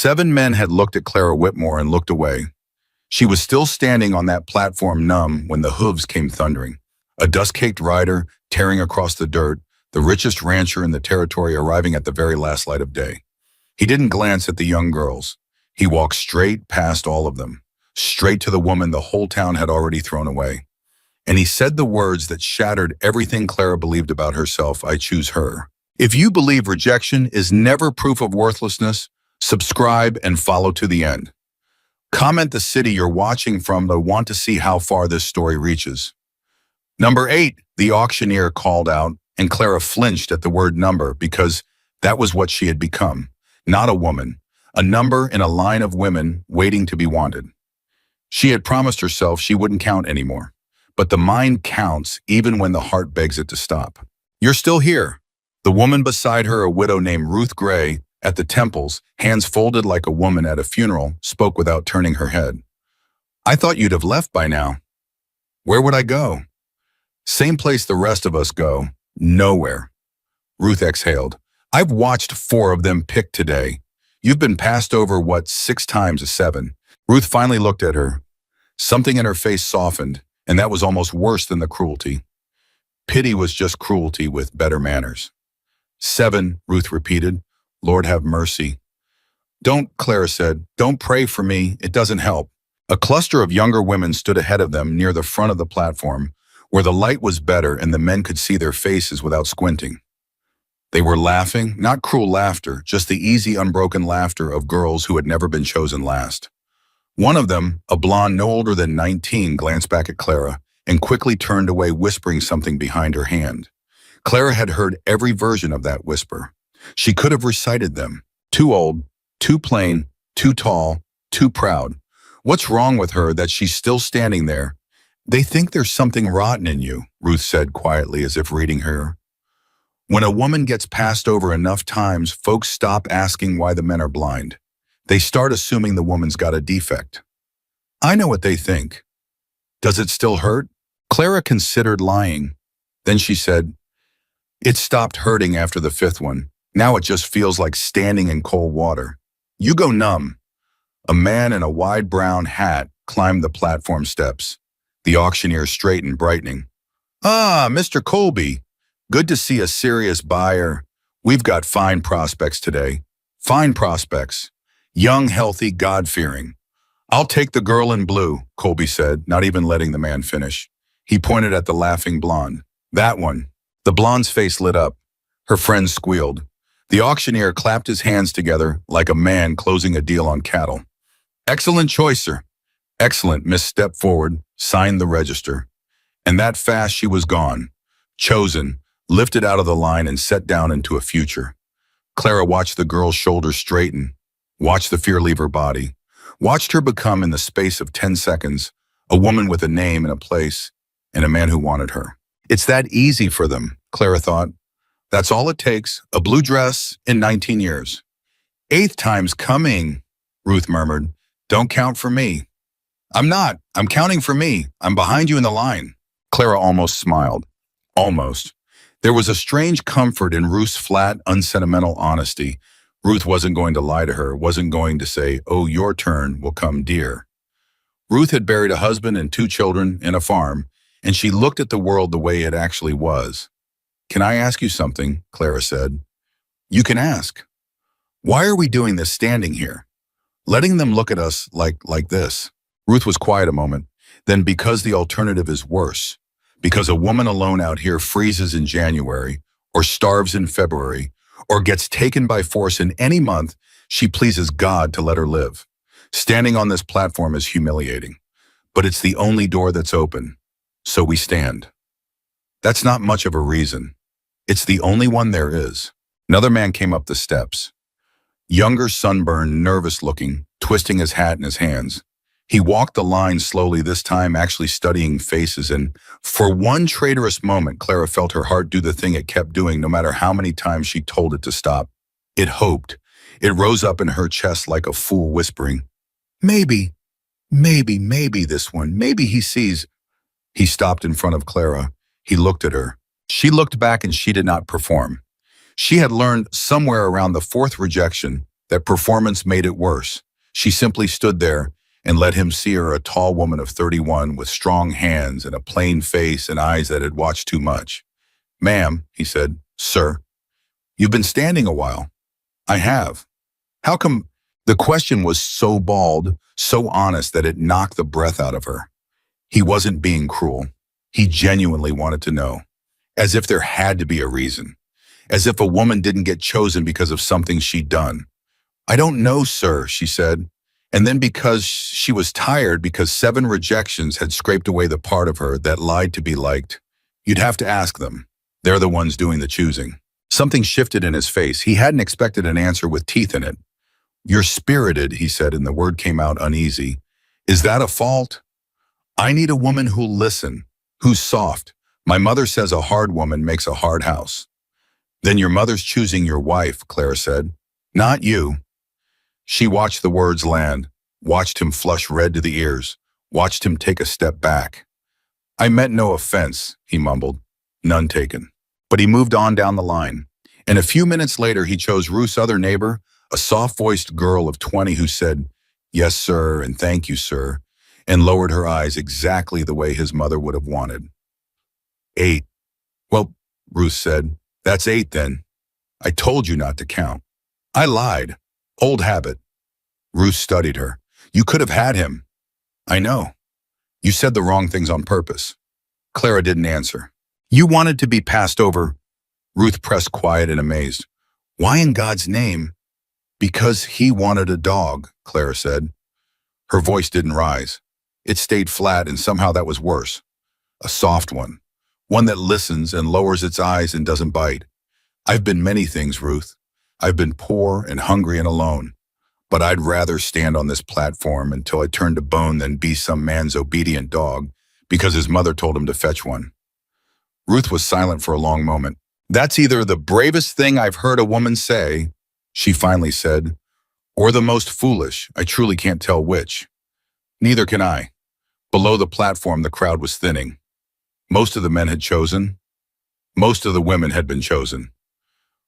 7 men had looked at Clara Whitmore and looked away. She was still standing on that platform numb when the hooves came thundering. A dust-caked rider tearing across the dirt, the richest rancher in the territory arriving at the very last light of day. He didn't glance at the young girls. He walked straight past all of them, straight to the woman the whole town had already thrown away. And he said the words that shattered everything Clara believed about herself: I choose her. If you believe rejection is never proof of worthlessness, subscribe and follow to the end. Comment the city you're watching from. I want to see how far this story reaches. Number 8, the auctioneer called out, and Clara flinched at the word number because that was what she had become. Not a woman, a number in a line of women waiting to be wanted. She had promised herself she wouldn't count anymore. But the mind counts even when the heart begs it to stop. You're still here. The woman beside her, a widow named Ruth Gray, at the temples, hands folded like a woman at a funeral, spoke without turning her head. I thought you'd have left by now. Where would I go? Same place the rest of us go. Nowhere. Ruth exhaled. I've watched 4 of them pick today. You've been passed over, 6 times a 7. Ruth finally looked at her. Something in her face softened, and that was almost worse than the cruelty. Pity was just cruelty with better manners. 7, Ruth repeated. Lord have mercy. Don't, Clara said. Don't pray for me. It doesn't help. A cluster of younger women stood ahead of them near the front of the platform, where the light was better and the men could see their faces without squinting. They were laughing, not cruel laughter, just the easy, unbroken laughter of girls who had never been chosen last. One of them, a blonde no older than 19, glanced back at Clara and quickly turned away, whispering something behind her hand. Clara had heard every version of that whisper. She could have recited them. Too old, too plain, too tall, too proud. What's wrong with her that she's still standing there? They think there's something rotten in you, Ruth said quietly, as if reading her. When a woman gets passed over enough times, folks stop asking why the men are blind. They start assuming the woman's got a defect. I know what they think. Does it still hurt? Clara considered lying. Then she said, it stopped hurting after the 5th one. Now it just feels like standing in cold water. You go numb. A man in a wide brown hat climbed the platform steps. The auctioneer straightened, brightening. Ah, Mr. Colby. Good to see a serious buyer. We've got fine prospects today. Fine prospects. Young, healthy, God-fearing. I'll take the girl in blue, Colby said, not even letting the man finish. He pointed at the laughing blonde. That one. The blonde's face lit up. Her friends squealed. The auctioneer clapped his hands together like a man closing a deal on cattle. Excellent choice, sir. Excellent. Miss stepped forward, signed the register. And that fast she was gone. Chosen, lifted out of the line and set down into a future. Clara watched the girl's shoulders straighten, watched the fear leave her body, watched her become, in the space of 10 seconds, a woman with a name and a place, and a man who wanted her. It's that easy for them, Clara thought. That's all it takes, a blue dress in 19 years. 8th time's coming, Ruth murmured. Don't count for me. I'm not. I'm counting for me. I'm behind you in the line. Clara almost smiled. Almost. There was a strange comfort in Ruth's flat, unsentimental honesty. Ruth wasn't going to lie to her, wasn't going to say, oh, your turn will come, dear. Ruth had buried a husband and 2 children in a farm, and she looked at the world the way it actually was. Can I ask you something? Clara said. You can ask. Why are we doing this standing here? Letting them look at us like this. Ruth was quiet a moment. Then because the alternative is worse. Because a woman alone out here freezes in January, or starves in February, or gets taken by force in any month she pleases God to let her live. Standing on this platform is humiliating. But it's the only door that's open. So we stand. That's not much of a reason. It's the only one there is. Another man came up the steps. Younger, sunburned, nervous looking, twisting his hat in his hands. He walked the line slowly, this time actually studying faces, and for one traitorous moment, Clara felt her heart do the thing it kept doing no matter how many times she told it to stop. It hoped. It rose up in her chest like a fool, whispering, maybe this one, maybe he sees. He stopped in front of Clara. He looked at her. She looked back and she did not perform. She had learned somewhere around the 4th rejection that performance made it worse. She simply stood there and let him see her, a tall woman of 31 with strong hands and a plain face and eyes that had watched too much. "Ma'am," he said. "Sir, you've been standing a while." "I have." "How come?" The question was so bald, so honest that it knocked the breath out of her. He wasn't being cruel. He genuinely wanted to know, as if there had to be a reason, as if a woman didn't get chosen because of something she'd done. "I don't know, sir," she said. And then, because she was tired, because 7 rejections had scraped away the part of her that lied to be liked, "You'd have to ask them. They're the ones doing the choosing." Something shifted in his face. He hadn't expected an answer with teeth in it. "You're spirited," he said, and the word came out uneasy. "Is that a fault?" "I need a woman who'll listen, who's soft. My mother says a hard woman makes a hard house." "Then your mother's choosing your wife," Clara said. "Not you." She watched the words land, watched him flush red to the ears, watched him take a step back. "I meant no offense," he mumbled. "None taken." But he moved on down the line. And a few minutes later, he chose Ruth's other neighbor, a soft-voiced girl of 20 who said, "Yes, sir, and thank you, sir," and lowered her eyes exactly the way his mother would have wanted. 8. "Well," Ruth said, "that's 8 then. I told you not to count." "I lied. Old habit." Ruth studied her. "You could have had him." "I know. You said the wrong things on purpose." Clara didn't answer. "You wanted to be passed over." Ruth pressed quiet and amazed. "Why in God's name?" "Because he wanted a dog," Clara said. Her voice didn't rise. It stayed flat, and somehow that was worse. A soft one. One that listens and lowers its eyes and doesn't bite. "I've been many things, Ruth. I've been poor and hungry and alone. But I'd rather stand on this platform until I turn to bone than be some man's obedient dog because his mother told him to fetch one." Ruth was silent for a long moment. "That's either the bravest thing I've heard a woman say," she finally said, "or the most foolish. I truly can't tell which." "Neither can I." Below the platform, the crowd was thinning. Most of the men had chosen. Most of the women had been chosen.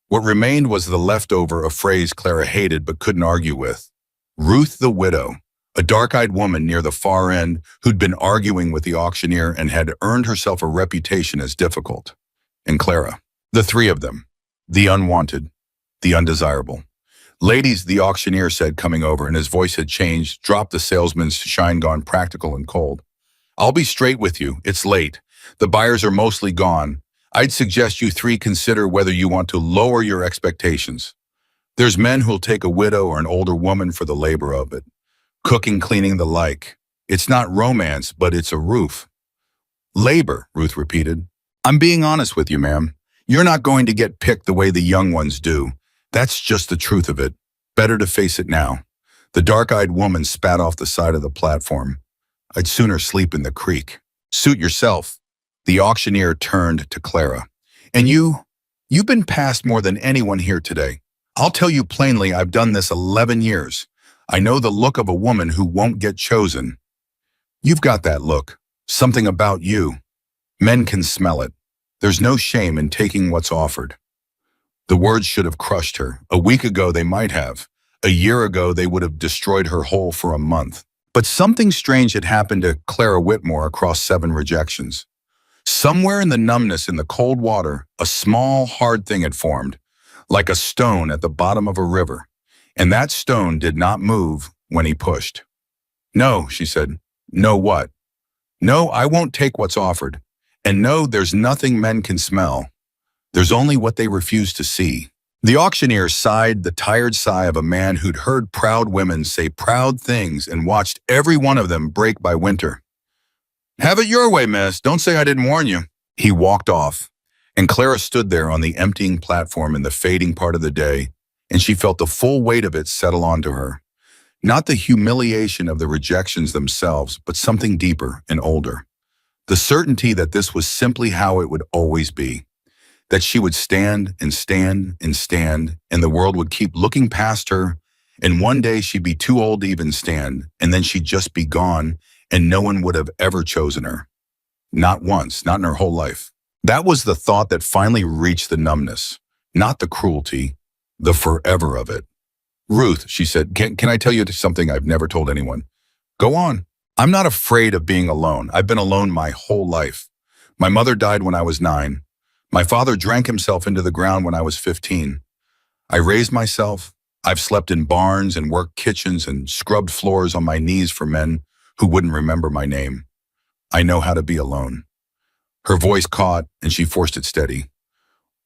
What remained was the leftover, a phrase Clara hated but couldn't argue with. Ruth the widow, a dark-eyed woman near the far end who'd been arguing with the auctioneer and had earned herself a reputation as difficult. And Clara, the 3 of them, the unwanted, the undesirable. "Ladies," the auctioneer said, coming over, and his voice had changed, dropped the salesman's shine, gone practical and cold. "I'll be straight with you. It's late. The buyers are mostly gone. I'd suggest you 3 consider whether you want to lower your expectations. There's men who'll take a widow or an older woman for the labor of it. Cooking, cleaning, the like. It's not romance, but it's a roof." "Labor," Ruth repeated. "I'm being honest with you, ma'am. You're not going to get picked the way the young ones do. That's just the truth of it. Better to face it now." The dark-eyed woman spat off the side of the platform. "I'd sooner sleep in the creek." "Suit yourself." The auctioneer turned to Clara. "And you've been past more than anyone here today. I'll tell you plainly, I've done this 11 years. I know the look of a woman who won't get chosen. You've got that look. Something about you. Men can smell it. There's no shame in taking what's offered." The words should have crushed her. A week ago, they might have. A year ago, they would have destroyed her whole for a month. But something strange had happened to Clara Whitmore across 7 rejections. Somewhere in the numbness in the cold water, a small, hard thing had formed, like a stone at the bottom of a river. And that stone did not move when he pushed. "No," she said. "No what?" "No, I won't take what's offered. And no, there's nothing men can smell. There's only what they refuse to see." The auctioneer sighed, the tired sigh of a man who'd heard proud women say proud things and watched every one of them break by winter. "Have it your way, miss. Don't say I didn't warn you." He walked off, and Clara stood there on the emptying platform in the fading part of the day, and she felt the full weight of it settle onto her. Not the humiliation of the rejections themselves, but something deeper and older. The certainty that this was simply how it would always be. That she would stand and stand and stand, and the world would keep looking past her, and one day she'd be too old to even stand, and then she'd just be gone, and no one would have ever chosen her. Not once, not in her whole life. That was the thought that finally reached the numbness, not the cruelty, the forever of it. Ruth, she said, can I tell you something I've never told anyone? Go on. I'm not afraid of being alone. I've been alone my whole life. My mother died when I was 9. My father drank himself into the ground when I was 15. I raised myself. I've slept in barns and worked kitchens and scrubbed floors on my knees for men who wouldn't remember my name. I know how to be alone. Her voice caught and she forced it steady.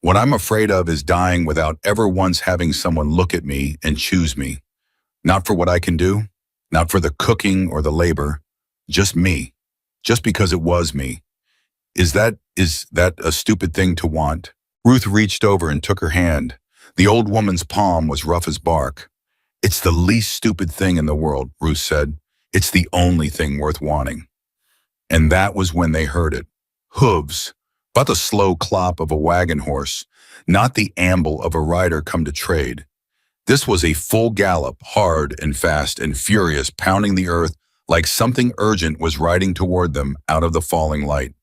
What I'm afraid of is dying without ever once having someone look at me and choose me. Not for what I can do, not for the cooking or the labor, just me. Just because it was me. Is that a stupid thing to want? Ruth reached over and took her hand. The old woman's palm was rough as bark. It's the least stupid thing in the world, Ruth said. It's the only thing worth wanting. And that was when they heard it. Hooves, but the slow clop of a wagon horse, not the amble of a rider come to trade. This was a full gallop, hard and fast and furious, pounding the earth like something urgent was riding toward them out of the falling light.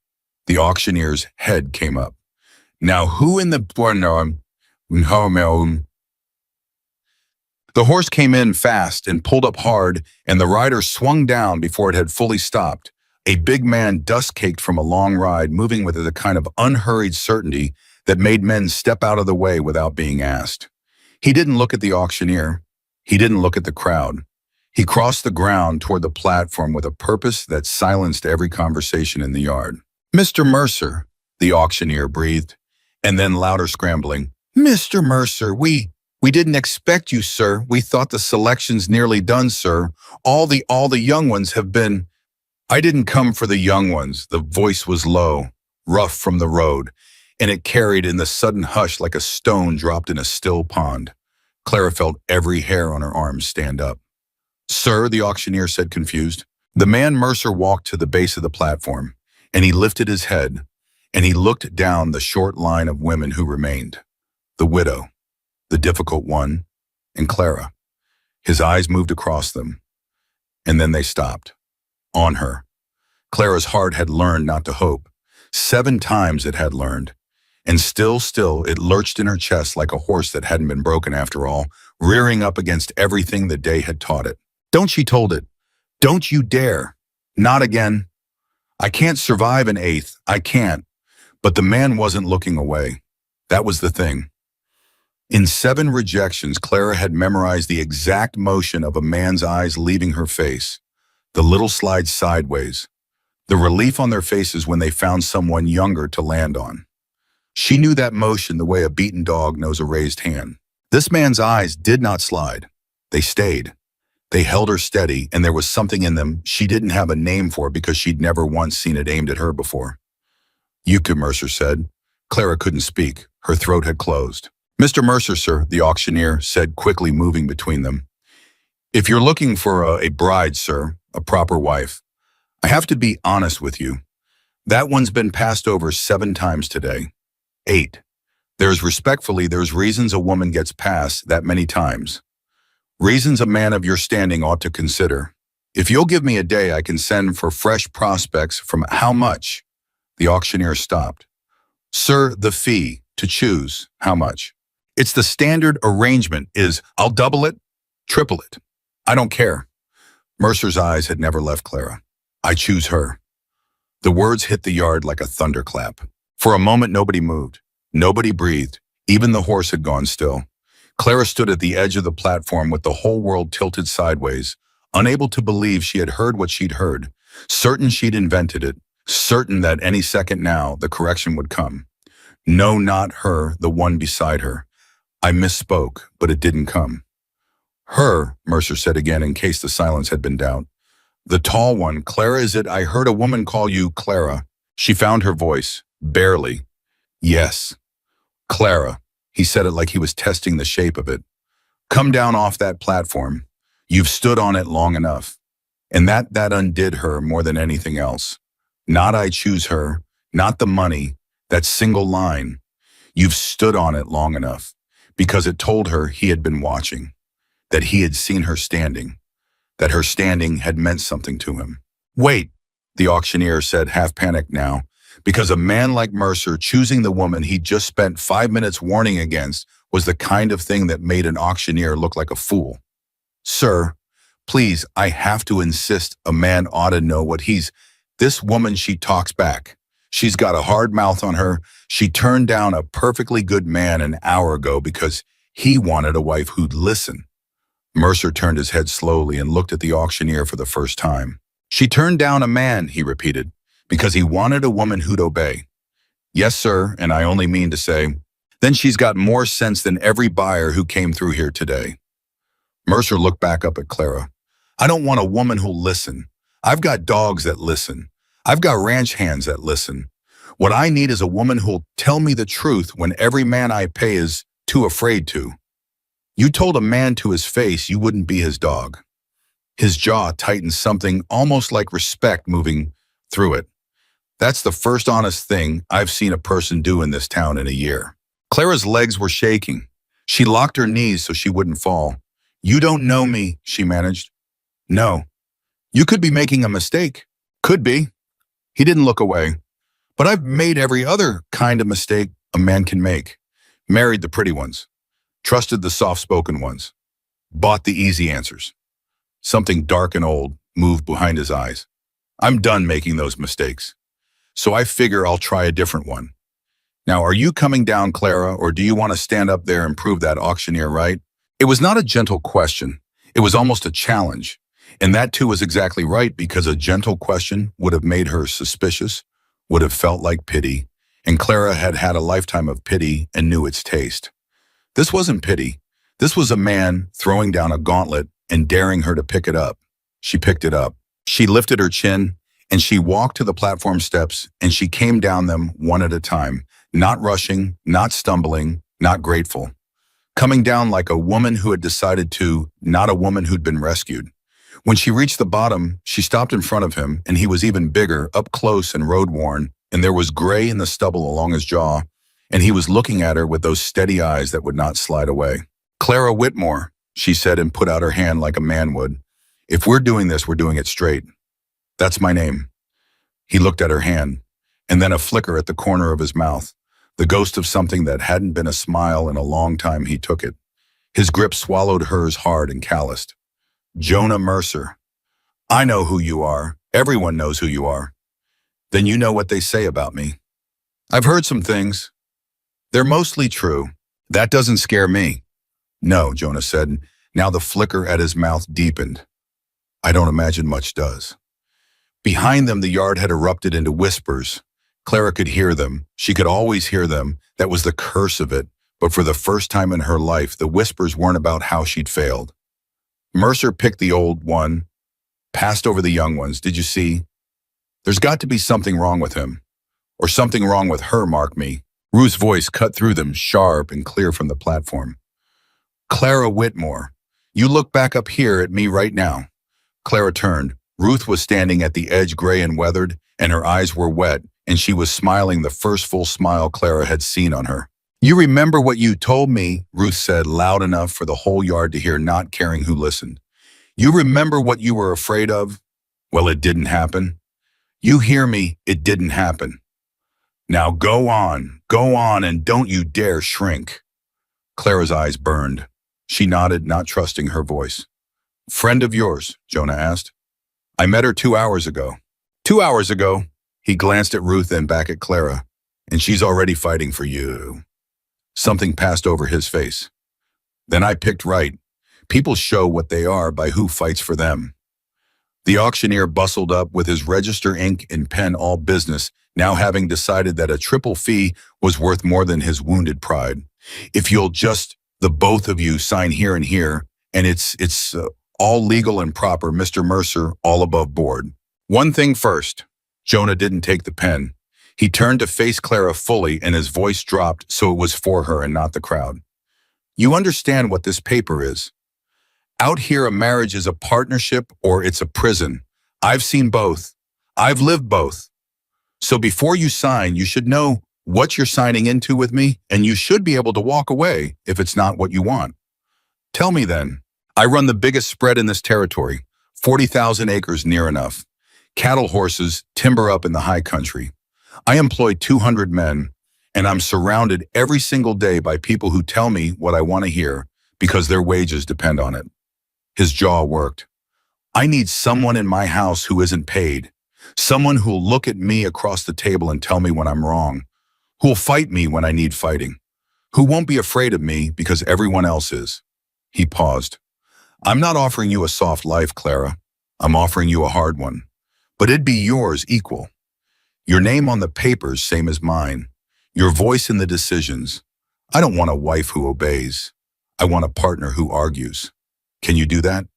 The auctioneer's head came up. Now who in the... The horse came in fast and pulled up hard, and the rider swung down before it had fully stopped. A big man dust-caked from a long ride, moving with a kind of unhurried certainty that made men step out of the way without being asked. He didn't look at the auctioneer. He didn't look at the crowd. He crossed the ground toward the platform with a purpose that silenced every conversation in the yard. "Mr. Mercer," the auctioneer breathed, and then louder scrambling. "Mr. Mercer, we didn't expect you, sir. We thought the selection's nearly done, sir. All the young ones have been..." "I didn't come for the young ones." The voice was low, rough from the road, and it carried in the sudden hush like a stone dropped in a still pond. Clara felt every hair on her arms stand up. "Sir," the auctioneer said, confused. The man Mercer walked to the base of the platform, and he lifted his head, and he looked down the short line of women who remained. The widow, the difficult one, and Clara. His eyes moved across them, and then they stopped. On her. Clara's heart had learned not to hope. 7 times it had learned. And still, it lurched in her chest like a horse that hadn't been broken after all, rearing up against everything the day had taught it. "Don't," she told it. "Don't you dare. Not again. I can't survive an 8th. I can't." But the man wasn't looking away. That was the thing. In 7 rejections, Clara had memorized the exact motion of a man's eyes leaving her face. The little slide sideways. The relief on their faces when they found someone younger to land on. She knew that motion the way a beaten dog knows a raised hand. This man's eyes did not slide. They stayed. They held her steady, and there was something in them she didn't have a name for because she'd never once seen it aimed at her before. "Yuka," Mercer said. Clara couldn't speak. Her throat had closed. "Mr. Mercer, sir," the auctioneer said, quickly moving between them. "If you're looking for a bride, sir, a proper wife, I have to be honest with you. That one's been passed over 7 times today. 8. There's reasons a woman gets passed that many times. Reasons a man of your standing ought to consider. If you'll give me a day, I can send for fresh prospects from..." "How much?" The auctioneer stopped. "Sir, the fee, to choose, how much? It's the standard arrangement is, I'll double it, triple it. I don't care." Mercer's eyes had never left Clara. "I choose her." The words hit the yard like a thunderclap. For a moment, nobody moved. Nobody breathed. Even the horse had gone still. Clara stood at the edge of the platform with the whole world tilted sideways, unable to believe she had heard what she'd heard, certain she'd invented it, certain that any second now the correction would come. No, not her, the one beside her. "I misspoke, but it didn't come." "Her," Mercer said again in case the silence had been doubt. "The tall one. Clara, is it? I heard a woman call you Clara." She found her voice. Barely. "Yes. Clara." He said it like he was testing the shape of it. "Come down off that platform. You've stood on it long enough." And that undid her more than anything else. Not "I choose her," not the money, that single line. You've stood on it long enough, because it told her he had been watching, that he had seen her standing, that her standing had meant something to him. "Wait," the auctioneer said, half panicked now, because a man like Mercer choosing the woman he'd just spent 5 minutes warning against was the kind of thing that made an auctioneer look like a fool. Sir, please, I have to insist a man ought to know what he's... This woman, she talks back. She's got a hard mouth on her. She turned down a perfectly good man an hour ago because he wanted a wife who'd listen. Mercer turned his head slowly and looked at the auctioneer for the first time. She turned down a man, he repeated, because he wanted a woman who'd obey. Yes, sir, and I only mean to say, then she's got more sense than every buyer who came through here today. Mercer looked back up at Clara. I don't want a woman who'll listen. I've got dogs that listen. I've got ranch hands that listen. What I need is a woman who'll tell me the truth when every man I pay is too afraid to. You told a man to his face you wouldn't be his dog. His jaw tightened, something almost like respect moving through it. That's the first honest thing I've seen a person do in this town in a year. Clara's legs were shaking. She locked her knees so she wouldn't fall. You don't know me, she managed. No. You could be making a mistake. Could be. He didn't look away. But I've made every other kind of mistake a man can make. Married the pretty ones. Trusted the soft-spoken ones. Bought the easy answers. Something dark and old moved behind his eyes. I'm done making those mistakes. So I figure I'll try a different one. Now, are you coming down, Clara, or do you want to stand up there and prove that auctioneer right? It was not a gentle question. It was almost a challenge. And that too was exactly right, because a gentle question would have made her suspicious, would have felt like pity, and Clara had had a lifetime of pity and knew its taste. This wasn't pity. This was a man throwing down a gauntlet and daring her to pick it up. She picked it up. She lifted her chin, and she walked to the platform steps, and she came down them one at a time, not rushing, not stumbling, not grateful. Coming down like a woman who had decided to, not a woman who'd been rescued. When she reached the bottom, she stopped in front of him, and he was even bigger, up close and road-worn, and there was gray in the stubble along his jaw, and he was looking at her with those steady eyes that would not slide away. Clara Whitmore, she said, and put out her hand like a man would. If we're doing this, we're doing it straight. That's my name. He looked at her hand, and then a flicker at the corner of his mouth. The ghost of something that hadn't been a smile in a long time. He took it. His grip swallowed hers hard and calloused. Jonah Mercer. I know who you are. Everyone knows who you are. Then you know what they say about me. I've heard some things. They're mostly true. That doesn't scare me. No, Jonah said. Now the flicker at his mouth deepened. I don't imagine much does. Behind them, the yard had erupted into whispers. Clara could hear them. She could always hear them. That was the curse of it. But for the first time in her life, the whispers weren't about how she'd failed. Mercer picked the old one, passed over the young ones. Did you see? There's got to be something wrong with him. Or something wrong with her, mark me. Ruth's voice cut through them, sharp and clear from the platform. Clara Whitmore, you look back up here at me right now. Clara turned. Ruth was standing at the edge, gray and weathered, and her eyes were wet, and she was smiling, the first full smile Clara had seen on her. You remember what you told me, Ruth said, loud enough for the whole yard to hear, not caring who listened. You remember what you were afraid of? Well, it didn't happen. You hear me, it didn't happen. Now go on, and don't you dare shrink. Clara's eyes burned. She nodded, not trusting her voice. Friend of yours? Jonah asked. I met her 2 hours ago. 2 hours ago? He glanced at Ruth, then back at Clara. And she's already fighting for you. Something passed over his face. Then I picked right. People show what they are by who fights for them. The auctioneer bustled up with his register, ink, and pen, all business, now having decided that a triple fee was worth more than his wounded pride. If you'll just, the both of you, sign here and here, and it's all legal and proper, Mr. Mercer, all above board. One thing first. Jonah didn't take the pen. He turned to face Clara fully, and his voice dropped so it was for her and not the crowd. You understand what this paper is. Out here, a marriage is a partnership or it's a prison. I've seen both. I've lived both. So before you sign, you should know what you're signing into with me, and you should be able to walk away if it's not what you want. Tell me then. I run the biggest spread in this territory, 40,000 acres near enough. Cattle, horses, timber up in the high country. I employ 200 men, And I'm surrounded every single day by people who tell me what I want to hear because their wages depend on it. His jaw worked. I need someone in my house who isn't paid. Someone who'll look at me across the table and tell me when I'm wrong. Who'll fight me when I need fighting. Who won't be afraid of me because everyone else is. He paused. I'm not offering you a soft life, Clara. I'm offering you a hard one. But it'd be yours equal. Your name on the papers, same as mine. Your voice in the decisions. I don't want a wife who obeys. I want a partner who argues. Can you do that?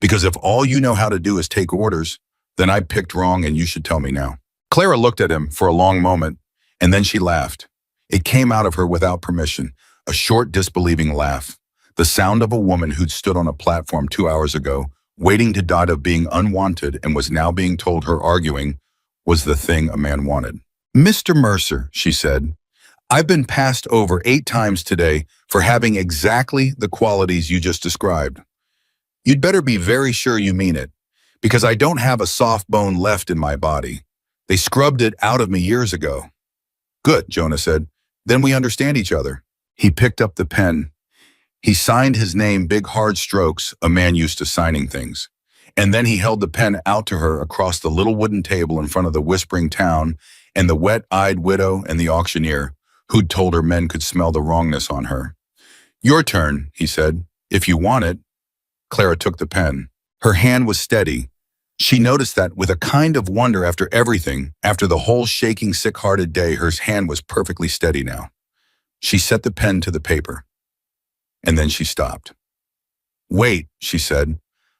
Because if all you know how to do is take orders, then I picked wrong and you should tell me now. Clara looked at him for a long moment, and then she laughed. It came out of her without permission, a short, disbelieving laugh. The sound of a woman who'd stood on a platform 2 hours ago, waiting to die of being unwanted and was now being told her arguing was the thing a man wanted. Mr. Mercer, she said, I've been passed over 8 times today for having exactly the qualities you just described. You'd better be very sure you mean it, because I don't have a soft bone left in my body. They scrubbed it out of me years ago. Good, Jonah said. Then we understand each other. He picked up the pen. He signed his name big hard strokes, a man used to signing things. And then he held the pen out to her across the little wooden table in front of the whispering town and the wet-eyed widow and the auctioneer, who'd told her men could smell the wrongness on her. Your turn, he said, if you want it. Clara took the pen. Her hand was steady. She noticed that with a kind of wonder after everything, after the whole shaking, sick-hearted day, her hand was perfectly steady now. She set the pen to the paper. And then she stopped. Wait, she said.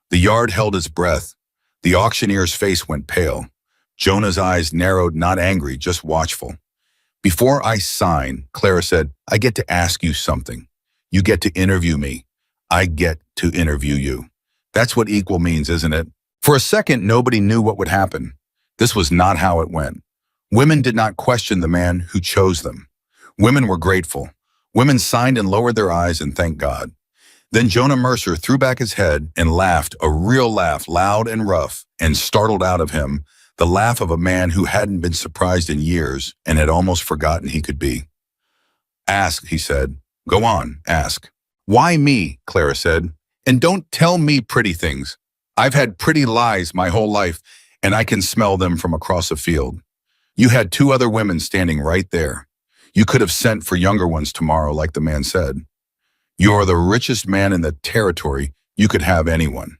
The yard held its breath. The auctioneer's face went pale. Jonah's eyes narrowed, not angry, just watchful. Before I sign, Clara said, I get to ask you something. You get to interview me. I get to interview you. That's what equal means, isn't it? For a second, nobody knew what would happen. This was not how it went. Women did not question the man who chose them. Women were grateful. Women signed and lowered their eyes and thanked God. Then Jonah Mercer threw back his head and laughed, a real laugh, loud and rough, and startled out of him, the laugh of a man who hadn't been surprised in years and had almost forgotten he could be. Ask, he said. Go on, ask. Why me? Clara said. And don't tell me pretty things. I've had pretty lies my whole life, and I can smell them from across a field. You had 2 other women standing right there. You could have sent for younger ones tomorrow, like the man said. You're the richest man in the territory. You could have anyone.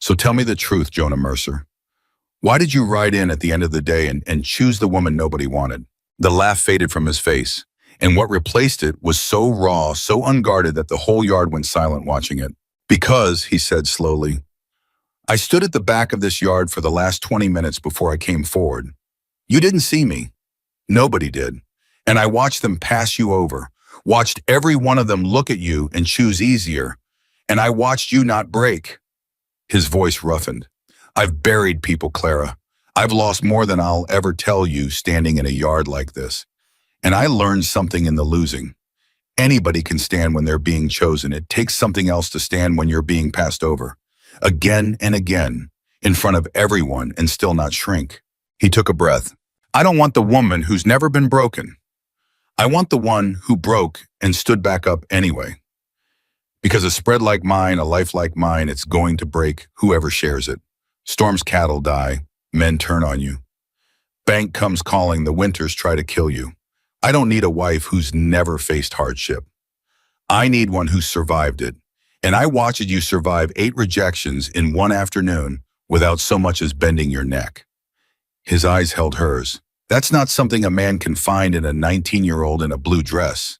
So tell me the truth, Jonah Mercer. Why did you ride in at the end of the day and choose the woman nobody wanted? The laugh faded from his face, and what replaced it was so raw, so unguarded that the whole yard went silent watching it. Because, he said slowly, I stood at the back of this yard for the last 20 minutes before I came forward. You didn't see me. Nobody did. And I watched them pass you over, watched every one of them look at you and choose easier, and I watched you not break. His voice roughened. I've buried people, Clara. I've lost more than I'll ever tell you standing in a yard like this. And I learned something in the losing. Anybody can stand when they're being chosen. It takes something else to stand when you're being passed over. Again and again, in front of everyone, and still not shrink. He took a breath. I don't want the woman who's never been broken. I want the one who broke and stood back up anyway. Because a spread like mine, a life like mine, it's going to break whoever shares it. Storm's cattle die, men turn on you. Bank comes calling, the winters try to kill you. I don't need a wife who's never faced hardship. I need one who survived it. And I watched you survive 8 rejections in one afternoon without so much as bending your neck. His eyes held hers. That's not something a man can find in a 19-year-old in a blue dress.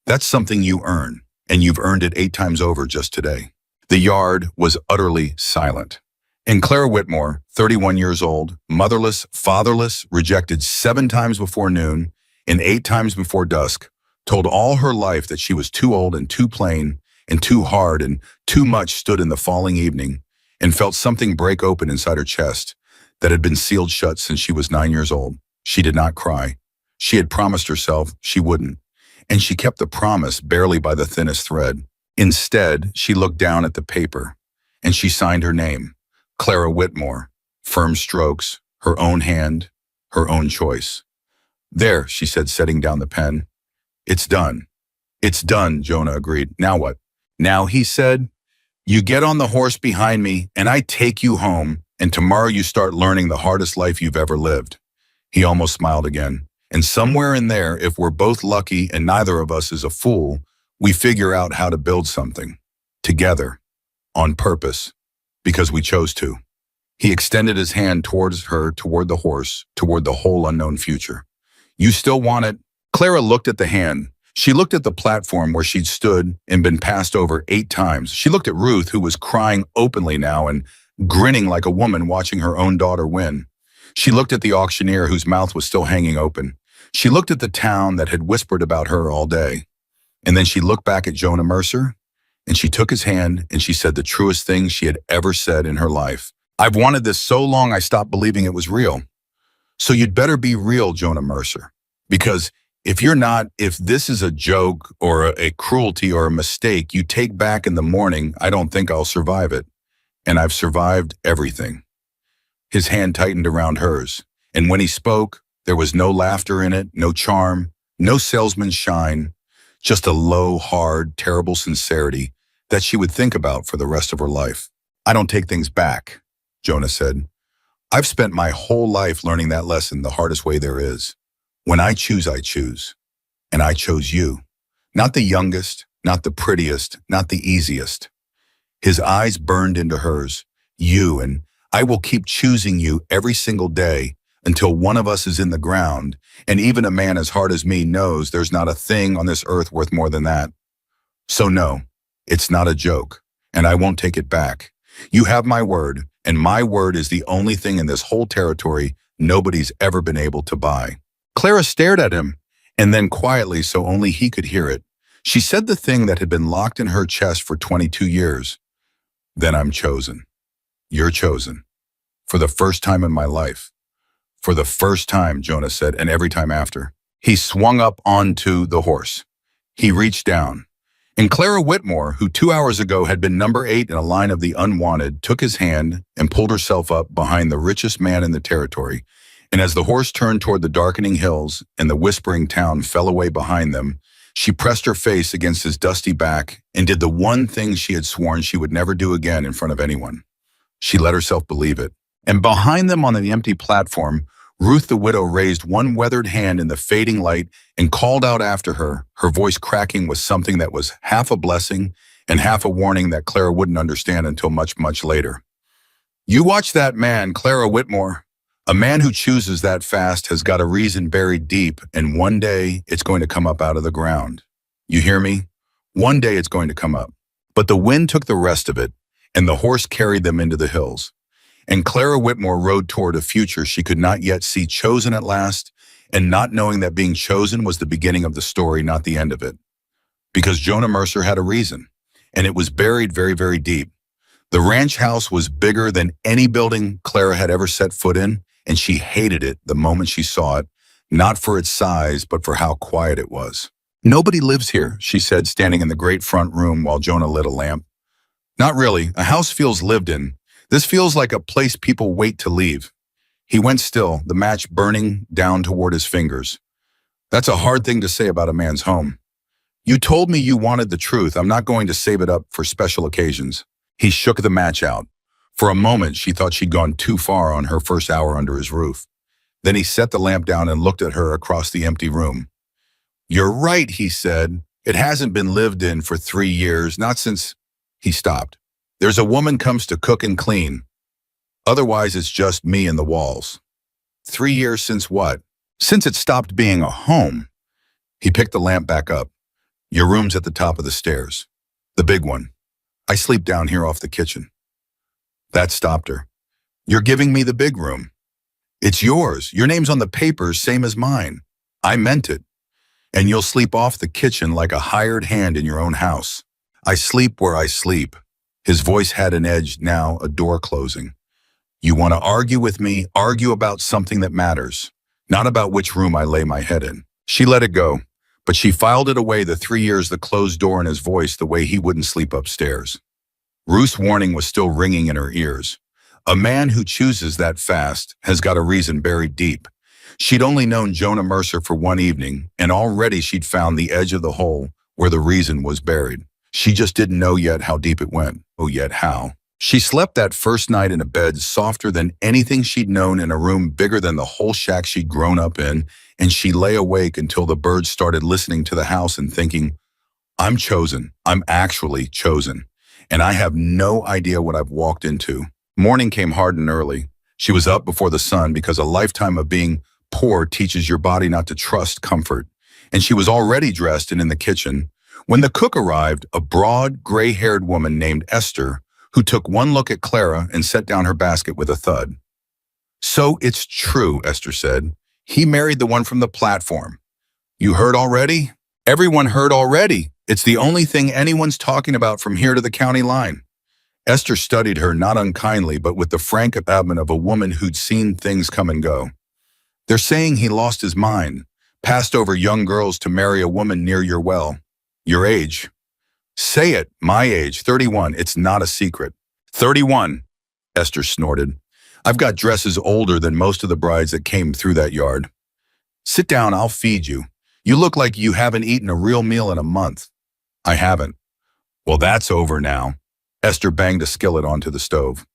That's something you earn, and you've earned it 8 times over just today. The yard was utterly silent. And Clara Whitmore, 31 years old, motherless, fatherless, rejected 7 times before noon and 8 times before dusk, told all her life that she was too old and too plain and too hard and too much, stood in the falling evening and felt something break open inside her chest that had been sealed shut since she was 9 years old. She did not cry. She had promised herself she wouldn't, and she kept the promise barely by the thinnest thread. Instead, she looked down at the paper, and she signed her name, Clara Whitmore, firm strokes, her own hand, her own choice. There, she said, setting down the pen. It's done. It's done, Jonah agreed. Now what? Now, he said, you get on the horse behind me and I take you home, and tomorrow you start learning the hardest life you've ever lived. He almost smiled again. And somewhere in there, if we're both lucky and neither of us is a fool, we figure out how to build something. Together. On purpose. Because we chose to. He extended his hand towards her, toward the horse, toward the whole unknown future. You still want it? Clara looked at the hand. She looked at the platform where she'd stood and been passed over 8 times. She looked at Ruth, who was crying openly now and grinning like a woman watching her own daughter win. She looked at the auctioneer whose mouth was still hanging open. She looked at the town that had whispered about her all day. And then she looked back at Jonah Mercer, and she took his hand and she said the truest thing she had ever said in her life. I've wanted this so long I stopped believing it was real. So you'd better be real, Jonah Mercer. Because if you're not, if this is a joke or a cruelty or a mistake you take back in the morning, I don't think I'll survive it. And I've survived everything. His hand tightened around hers. And when he spoke, there was no laughter in it, no charm, no salesman's shine, just a low, hard, terrible sincerity that she would think about for the rest of her life. I don't take things back, Jonah said. I've spent my whole life learning that lesson the hardest way there is. When I choose, I choose. And I chose you. Not the youngest, not the prettiest, not the easiest. His eyes burned into hers. You, and I will keep choosing you every single day until one of us is in the ground, and even a man as hard as me knows there's not a thing on this earth worth more than that. So no, it's not a joke, and I won't take it back. You have my word, and my word is the only thing in this whole territory nobody's ever been able to buy. Clara stared at him, and then quietly, so only he could hear it, she said the thing that had been locked in her chest for 22 years. Then I'm chosen. You're chosen. For the first time in my life. For the first time, Jonah said, and every time after. He swung up onto the horse. He reached down. And Clara Whitmore, who 2 hours ago had been number 8 in a line of the unwanted, took his hand and pulled herself up behind the richest man in the territory. And as the horse turned toward the darkening hills and the whispering town fell away behind them, she pressed her face against his dusty back and did the one thing she had sworn she would never do again in front of anyone. She let herself believe it. And behind them on the empty platform, Ruth the widow raised one weathered hand in the fading light and called out after her, her voice cracking with something that was half a blessing and half a warning that Clara wouldn't understand until much, much later. You watch that man, Clara Whitmore. A man who chooses that fast has got a reason buried deep, and one day it's going to come up out of the ground. You hear me? One day it's going to come up. But the wind took the rest of it, and the horse carried them into the hills. And Clara Whitmore rode toward a future she could not yet see, chosen at last, and not knowing that being chosen was the beginning of the story, not the end of it. Because Jonah Mercer had a reason, and it was buried very, very deep. The ranch house was bigger than any building Clara had ever set foot in, and she hated it the moment she saw it, not for its size, but for how quiet it was. Nobody lives here, she said, standing in the great front room while Jonah lit a lamp. Not really. A house feels lived in. This feels like a place people wait to leave. He went still, the match burning down toward his fingers. That's a hard thing to say about a man's home. You told me you wanted the truth. I'm not going to save it up for special occasions. He shook the match out. For a moment, she thought she'd gone too far on her first hour under his roof. Then he set the lamp down and looked at her across the empty room. You're right, he said. It hasn't been lived in for 3 years, not since... He stopped. There's a woman comes to cook and clean. Otherwise, it's just me and the walls. 3 years since what? Since it stopped being a home. He picked the lamp back up. Your room's at the top of the stairs. The big one. I sleep down here off the kitchen. That stopped her. You're giving me the big room. It's yours. Your name's on the papers, same as mine. I meant it. And you'll sleep off the kitchen like a hired hand in your own house. I sleep where I sleep. His voice had an edge now, a door closing. You want to argue with me, argue about something that matters, not about which room I lay my head in. She let it go, but she filed it away the 3 years the closed door in his voice the way he wouldn't sleep upstairs. Ruth's warning was still ringing in her ears. A man who chooses that fast has got a reason buried deep. She'd only known Jonah Mercer for one evening, and already she'd found the edge of the hole where the reason was buried. She just didn't know yet how deep it went. Oh, yet how. She slept that first night in a bed softer than anything she'd known, in a room bigger than the whole shack she'd grown up in, and she lay awake until the birds started listening to the house and thinking, I'm chosen. I'm actually chosen. And I have no idea what I've walked into. Morning came hard and early. She was up before the sun because a lifetime of being poor teaches your body not to trust comfort. And she was already dressed and in the kitchen when the cook arrived, a broad, gray-haired woman named Esther, who took one look at Clara and set down her basket with a thud. So it's true, Esther said. He married the one from the platform. You heard already? Everyone heard already. It's the only thing anyone's talking about from here to the county line. Esther studied her not unkindly, but with the frank abandon of a woman who'd seen things come and go. They're saying he lost his mind, passed over young girls to marry a woman near your age. Say it, my age, 31, it's not a secret. 31, Esther snorted. I've got dresses older than most of the brides that came through that yard. Sit down, I'll feed you. You look like you haven't eaten a real meal in a month. I haven't. Well, that's over now. Esther banged a skillet onto the stove.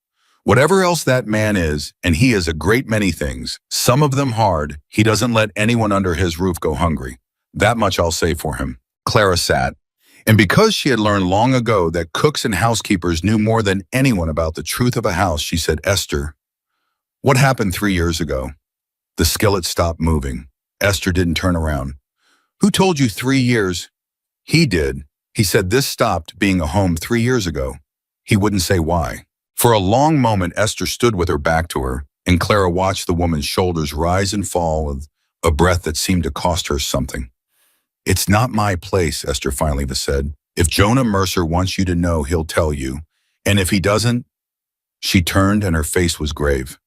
Whatever else that man is, and he is a great many things, some of them hard, he doesn't let anyone under his roof go hungry. That much I'll say for him. Clara sat. And because she had learned long ago that cooks and housekeepers knew more than anyone about the truth of a house, she said, Esther, what happened 3 years ago? The skillet stopped moving. Esther didn't turn around. Who told you 3 years? He did. He said this stopped being a home 3 years ago. He wouldn't say why. For a long moment, Esther stood with her back to her, and Clara watched the woman's shoulders rise and fall with a breath that seemed to cost her something. It's not my place, Esther finally said. If Jonah Mercer wants you to know, he'll tell you. And if he doesn't, she turned and her face was grave.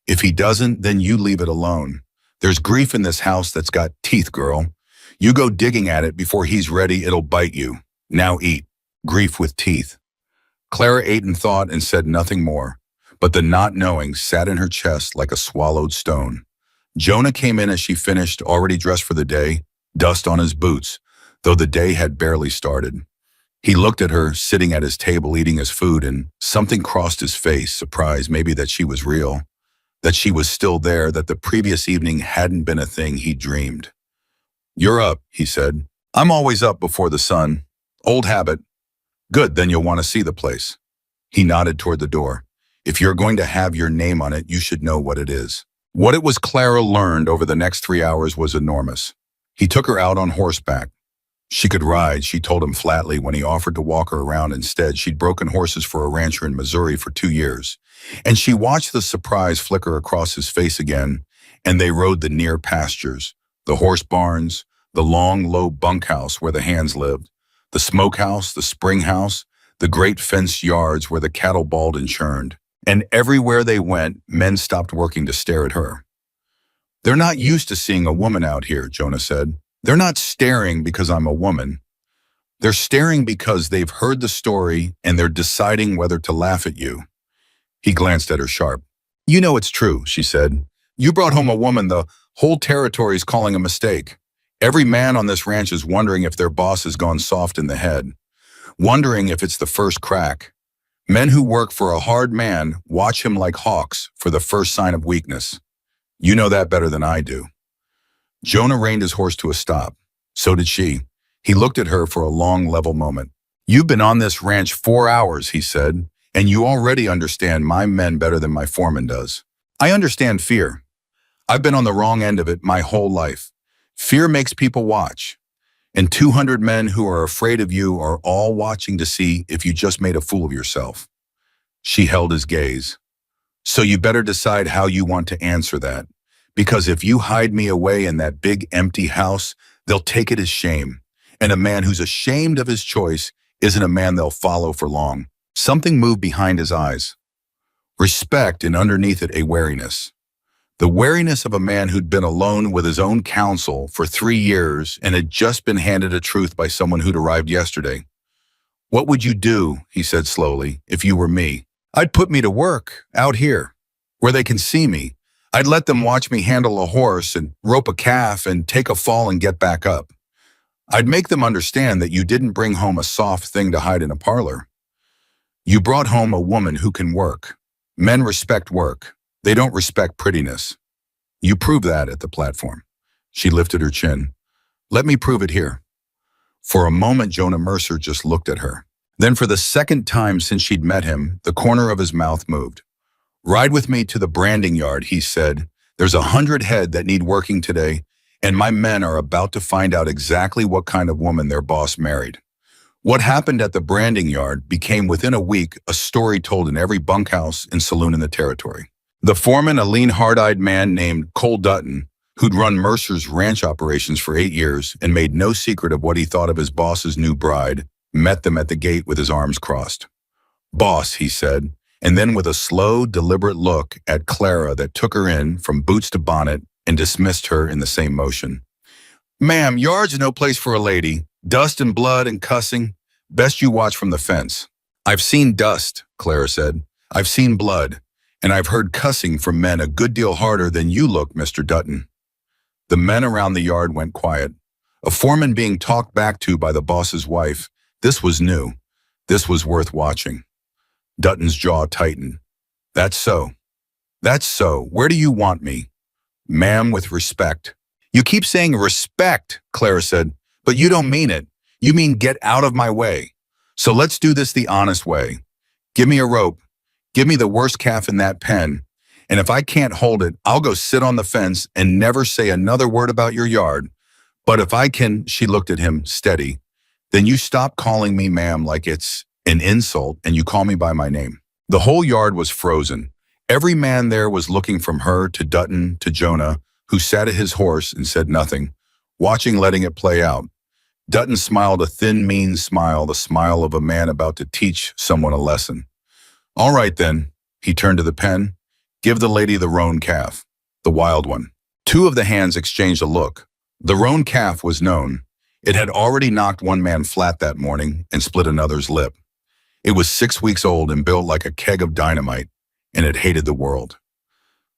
If he doesn't, then you leave it alone. There's grief in this house that's got teeth, girl. You go digging at it before he's ready, it'll bite you. Now eat. Grief with teeth. Clara ate and thought and said nothing more, but the not knowing sat in her chest like a swallowed stone. Jonah came in as she finished, already dressed for the day, dust on his boots, though the day had barely started. He looked at her, sitting at his table eating his food, and something crossed his face, surprise maybe that she was real, that she was still there, that the previous evening hadn't been a thing he dreamed. You're up, he said. I'm always up before the sun. Old habit. Good, then you'll want to see the place. He nodded toward the door. If you're going to have your name on it, you should know what it is. What it was Clara learned over the next 3 hours was enormous. He took her out on horseback. She could ride, she told him flatly when he offered to walk her around instead. She'd broken horses for a rancher in Missouri for 2 years. And she watched the surprise flicker across his face again, and they rode the near pastures, the horse barns, the long, low bunkhouse where the hands lived, the smokehouse, the spring house, the great fenced yards where the cattle bawled and churned. And everywhere they went, men stopped working to stare at her. They're not used to seeing a woman out here, Jonah said. They're not staring because I'm a woman. They're staring because they've heard the story and they're deciding whether to laugh at you. He glanced at her sharp. You know it's true, she said. You brought home a woman the whole territory's calling a mistake. Every man on this ranch is wondering if their boss has gone soft in the head, wondering if it's the first crack. Men who work for a hard man watch him like hawks for the first sign of weakness. You know that better than I do. Jonah reined his horse to a stop. So did she. He looked at her for a long, level moment. You've been on this ranch 4 hours, he said, and you already understand my men better than my foreman does. I understand fear. I've been on the wrong end of it my whole life. Fear makes people watch. And 200 men who are afraid of you are all watching to see if you just made a fool of yourself. She held his gaze. So you better decide how you want to answer that. Because if you hide me away in that big empty house, they'll take it as shame. And a man who's ashamed of his choice isn't a man they'll follow for long. Something moved behind his eyes. Respect, and underneath it a wariness. The wariness of a man who'd been alone with his own counsel for 3 years and had just been handed a truth by someone who'd arrived yesterday. What would you do, he said slowly, if you were me? I'd put me to work, out here, where they can see me. I'd let them watch me handle a horse and rope a calf and take a fall and get back up. I'd make them understand that you didn't bring home a soft thing to hide in a parlor. You brought home a woman who can work. Men respect work. They don't respect prettiness. You prove that at the platform. She lifted her chin. Let me prove it here. For a moment, Jonah Mercer just looked at her. Then for the second time since she'd met him, the corner of his mouth moved. Ride with me to the branding yard, he said. There's 100 head that need working today, and my men are about to find out exactly what kind of woman their boss married. What happened at the branding yard became within a week a story told in every bunkhouse and saloon in the territory. The foreman, a lean, hard-eyed man named Cole Dutton, who'd run Mercer's ranch operations for 8 years and made no secret of what he thought of his boss's new bride, met them at the gate with his arms crossed. Boss, he said, and then with a slow, deliberate look at Clara that took her in from boots to bonnet and dismissed her in the same motion. Ma'am, yard's no place for a lady. Dust and blood and cussing. Best you watch from the fence. I've seen dust, Clara said. I've seen blood. And I've heard cussing from men a good deal harder than you look, Mr. Dutton. The men around the yard went quiet. A foreman being talked back to by the boss's wife. This was new. This was worth watching. Dutton's jaw tightened. That's so. That's so. Where do you want me? Ma'am, with respect. You keep saying respect, Clara said, but you don't mean it. You mean get out of my way. So let's do this the honest way. Give me a rope. Give me the worst calf in that pen. And if I can't hold it, I'll go sit on the fence and never say another word about your yard. But if I can, she looked at him, steady, then you stop calling me ma'am like it's an insult and you call me by my name. The whole yard was frozen. Every man there was looking from her to Dutton to Jonah, who sat at his horse and said nothing, watching, letting it play out. Dutton smiled a thin, mean smile, the smile of a man about to teach someone a lesson. All right then, he turned to the pen. Give the lady the roan calf, the wild one. Two of the hands exchanged a look. The roan calf was known. It had already knocked one man flat that morning and split another's lip. It was 6 weeks old and built like a keg of dynamite, and it hated the world.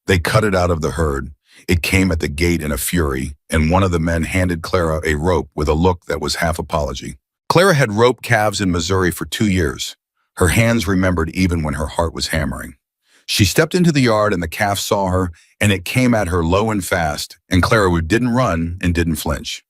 They cut it out of the herd. It came at the gate in a fury, and one of the men handed Clara a rope with a look that was half apology. Clara had roped calves in Missouri for 2 years. Her hands remembered even when her heart was hammering. She stepped into the yard and the calf saw her, and it came at her low and fast, and Clara didn't run and didn't flinch.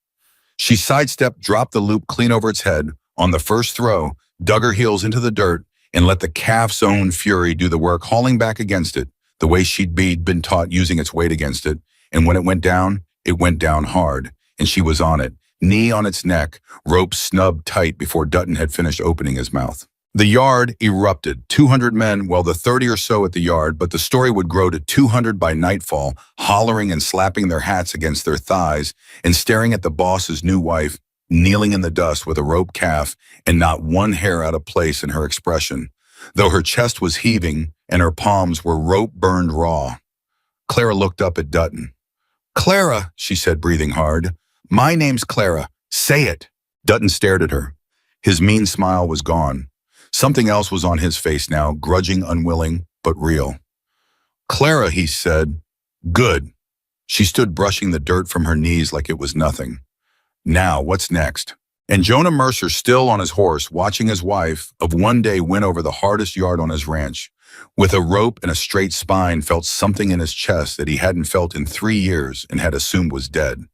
She sidestepped, dropped the loop clean over its head. On the first throw, dug her heels into the dirt and let the calf's own fury do the work, hauling back against it, the way she'd been taught, using its weight against it. And when it went down hard, and she was on it, knee on its neck, rope snubbed tight before Dutton had finished opening his mouth. The yard erupted, 200 men, well, the 30 or so at the yard, but the story would grow to 200 by nightfall, hollering and slapping their hats against their thighs and staring at the boss's new wife, kneeling in the dust with a rope calf and not one hair out of place in her expression, though her chest was heaving and her palms were rope burned raw. Clara looked up at Dutton. Clara, she said, breathing hard. My name's Clara. Say it. Dutton stared at her. His mean smile was gone. Something else was on his face now, grudging, unwilling, but real. Clara, he said. Good. She stood brushing the dirt from her knees like it was nothing. Now, what's next? And Jonah Mercer, still on his horse, watching his wife, of one day win over the hardest yard on his ranch. With a rope and a straight spine, felt something in his chest that he hadn't felt in 3 years and had assumed was dead.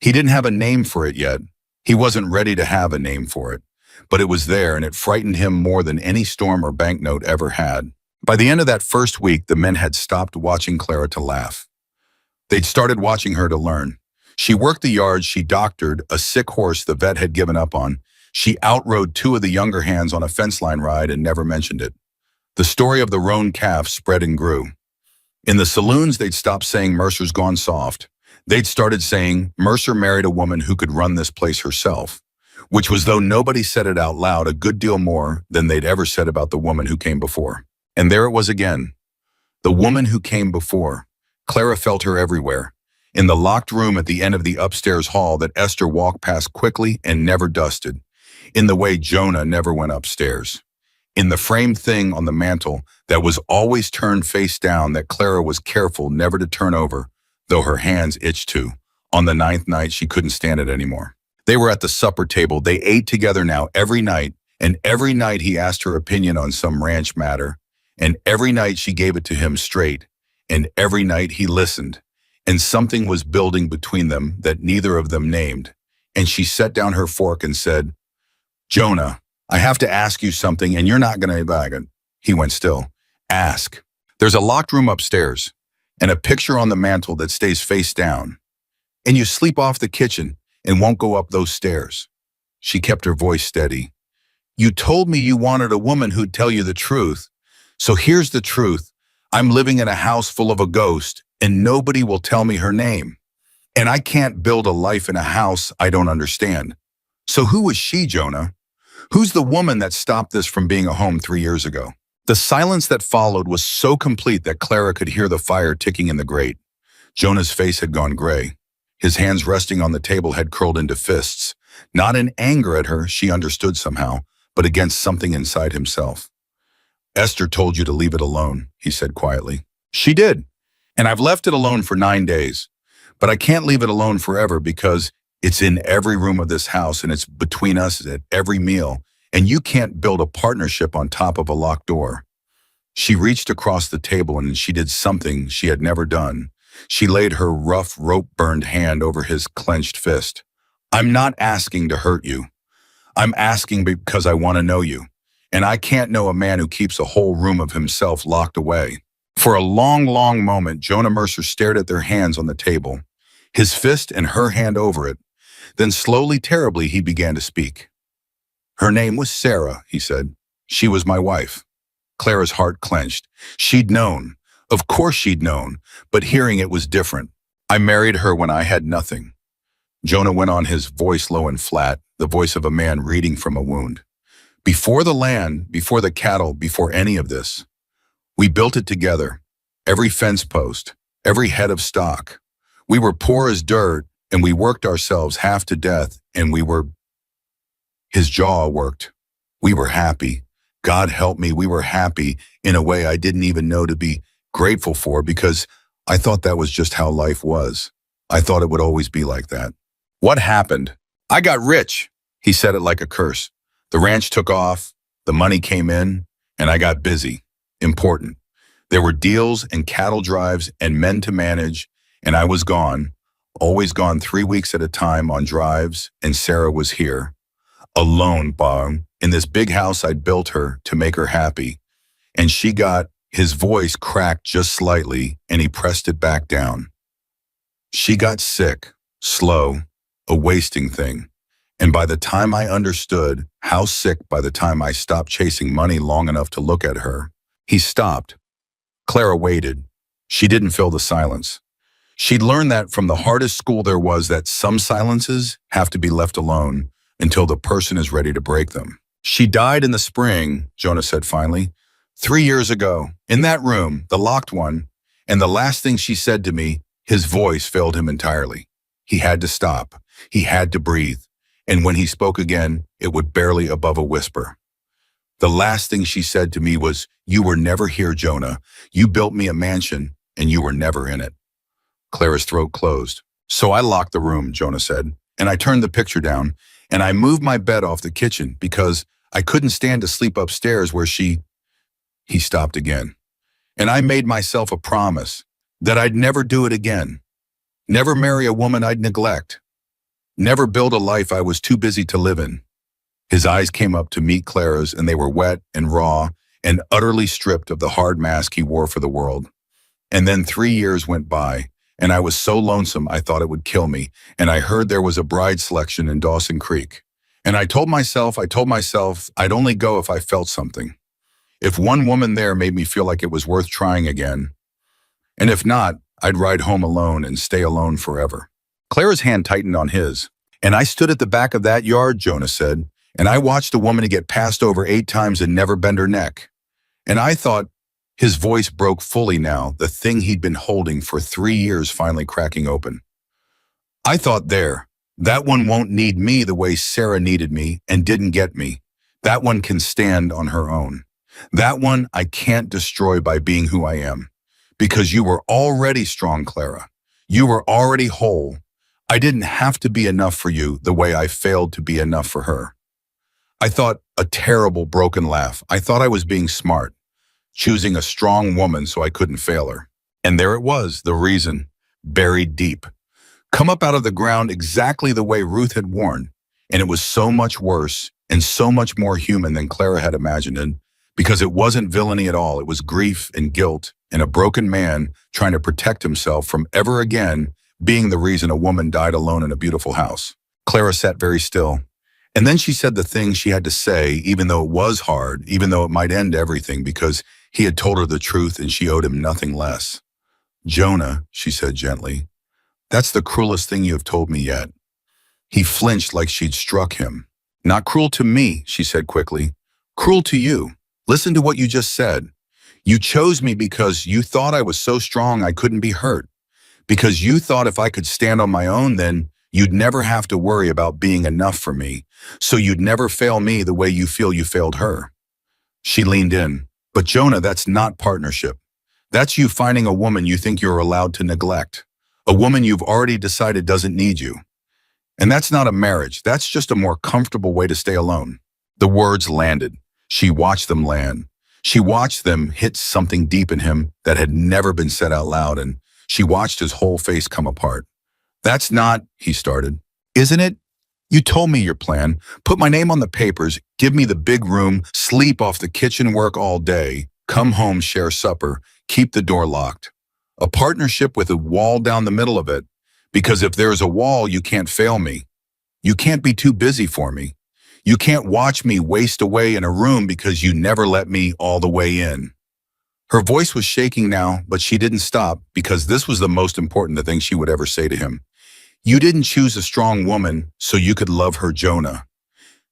He didn't have a name for it yet. He wasn't ready to have a name for it. But it was there, and it frightened him more than any storm or banknote ever had. By the end of that first week, the men had stopped watching Clara to laugh. They'd started watching her to learn. She worked the yard, she doctored a sick horse the vet had given up on. She outrode 2 of the younger hands on a fence line ride and never mentioned it. The story of the roan calf spread and grew. In the saloons, they'd stopped saying Mercer's gone soft. They'd started saying Mercer married a woman who could run this place herself, which was, though nobody said it out loud, a good deal more than they'd ever said about the woman who came before. And there it was again. The woman who came before. Clara felt her everywhere. In the locked room at the end of the upstairs hall that Esther walked past quickly and never dusted. In the way Jonah never went upstairs. in the framed thing on the mantel that was always turned face down that Clara was careful never to turn over, though her hands itched to. On the ninth night, she couldn't stand it anymore. They were at the supper table. They ate together now every night, and every night he asked her opinion on some ranch matter, and every night she gave it to him straight, and every night he listened, and something was building between them that neither of them named. And she set down her fork and said, "Jonah, I have to ask you something, and you're not going to bag it." He went still. "Ask." "There's a locked room upstairs, and a picture on the mantel that stays face down, and you sleep off the kitchen and won't go up those stairs." She kept her voice steady. "You told me you wanted a woman who'd tell you the truth. So here's the truth. I'm living in a house full of a ghost, and nobody will tell me her name. And I can't build a life in a house I don't understand. So who was she, Jonah? Who's the woman that stopped this from being a home 3 years ago?" The silence that followed was so complete that Clara could hear the fire ticking in the grate. Jonah's face had gone gray. His hands resting on the table had curled into fists. Not in anger at her, she understood somehow, but against something inside himself. "Esther told you to leave it alone," he said quietly. "She did, and I've left it alone for 9 days. But I can't leave it alone forever because it's in every room of this house and it's between us at every meal, and you can't build a partnership on top of a locked door." She reached across the table and she did something she had never done. She laid her rough, rope-burned hand over his clenched fist. "I'm not asking to hurt you. I'm asking because I want to know you. And I can't know a man who keeps a whole room of himself locked away." For a long, long moment, Jonah Mercer stared at their hands on the table, his fist and her hand over it. Then slowly, terribly, he began to speak. "Her name was Sarah," he said. "She was my wife." Clara's heart clenched. She'd known. Of course she'd known, but hearing it was different. "I married her when I had nothing." Jonah went on, his voice low and flat, the voice of a man reading from a wound. "Before the land, before the cattle, before any of this, we built it together. Every fence post, every head of stock. We were poor as dirt, and we worked ourselves half to death, and we were..." His jaw worked. "We were happy. God help me, we were happy in a way I didn't even know to be grateful for, because I thought that was just how life was. I thought it would always be like that." "What happened?" "I got rich." He said it like a curse. "The ranch took off, the money came in, and I got busy. Important. There were deals and cattle drives and men to manage, and I was gone, always gone 3 weeks at a time on drives, and Sarah was here. Alone, Bob, in this big house I'd built her to make her happy. And she got..." His voice cracked just slightly, and he pressed it back down. "She got sick, slow, a wasting thing. And by the time I understood how sick, by the time I stopped chasing money long enough to look at her..." He stopped. Clara waited. She didn't fill the silence. She'd learned that from the hardest school there was, that some silences have to be left alone until the person is ready to break them. "She died in the spring," Jonah said finally. 3 years ago, in that room, the locked one, and the last thing she said to me," his voice failed him entirely. He had to stop. He had to breathe. And when he spoke again, it was barely above a whisper. "The last thing she said to me was, 'You were never here, Jonah. You built me a mansion, and you were never in it.'" Clara's throat closed. "So I locked the room," Jonah said, "and I turned the picture down, and I moved my bed off the kitchen because I couldn't stand to sleep upstairs where she..." He stopped again. "And I made myself a promise that I'd never do it again. Never marry a woman I'd neglect. Never build a life I was too busy to live in." His eyes came up to meet Clara's, and they were wet and raw and utterly stripped of the hard mask he wore for the world. "And then 3 years went by, and I was so lonesome I thought it would kill me, and I heard there was a bride selection in Dawson Creek. And I told myself I'd only go if I felt something. If one woman there made me feel like it was worth trying again. And if not, I'd ride home alone and stay alone forever." Clara's hand tightened on his. "And I stood at the back of that yard," Jonah said, "and I watched a woman get passed over 8 times and never bend her neck. And I thought..." His voice broke fully now, the thing he'd been holding for 3 years finally cracking open. "I thought, that one won't need me the way Sarah needed me and didn't get me. That one can stand on her own. That one I can't destroy by being who I am. Because you were already strong, Clara. You were already whole. I didn't have to be enough for you the way I failed to be enough for her. I thought a terrible broken laugh. I thought I was being smart, choosing a strong woman so I couldn't fail her. And there it was, the reason, buried deep. Come up out of the ground exactly the way Ruth had warned. And it was so much worse and so much more human than Clara had imagined it, because it wasn't villainy at all. It was grief and guilt and a broken man trying to protect himself from ever again being the reason a woman died alone in a beautiful house. Clara sat very still. And then she said the thing she had to say, even though it was hard, even though it might end everything, because he had told her the truth and she owed him nothing less. Jonah, she said gently, that's the cruelest thing you have told me yet. He flinched like she'd struck him. Not cruel to me, she said quickly. Cruel to you. Listen to what you just said. You chose me because you thought I was so strong I couldn't be hurt. Because you thought if I could stand on my own, then you'd never have to worry about being enough for me. So you'd never fail me the way you feel you failed her. She leaned in. But Jonah, that's not partnership. That's you finding a woman you think you're allowed to neglect. A woman you've already decided doesn't need you. And that's not a marriage. That's just a more comfortable way to stay alone. The words landed. She watched them land. She watched them hit something deep in him that had never been said out loud, and she watched his whole face come apart. That's not, he started. Isn't it? You told me your plan. Put my name on the papers, give me the big room, sleep off the kitchen work all day, come home, share supper, keep the door locked. A partnership with a wall down the middle of it, because if there's a wall, you can't fail me. You can't be too busy for me. You can't watch me waste away in a room because you never let me all the way in. Her voice was shaking now, but she didn't stop because this was the most important thing she would ever say to him. You didn't choose a strong woman so you could love her, Jonah.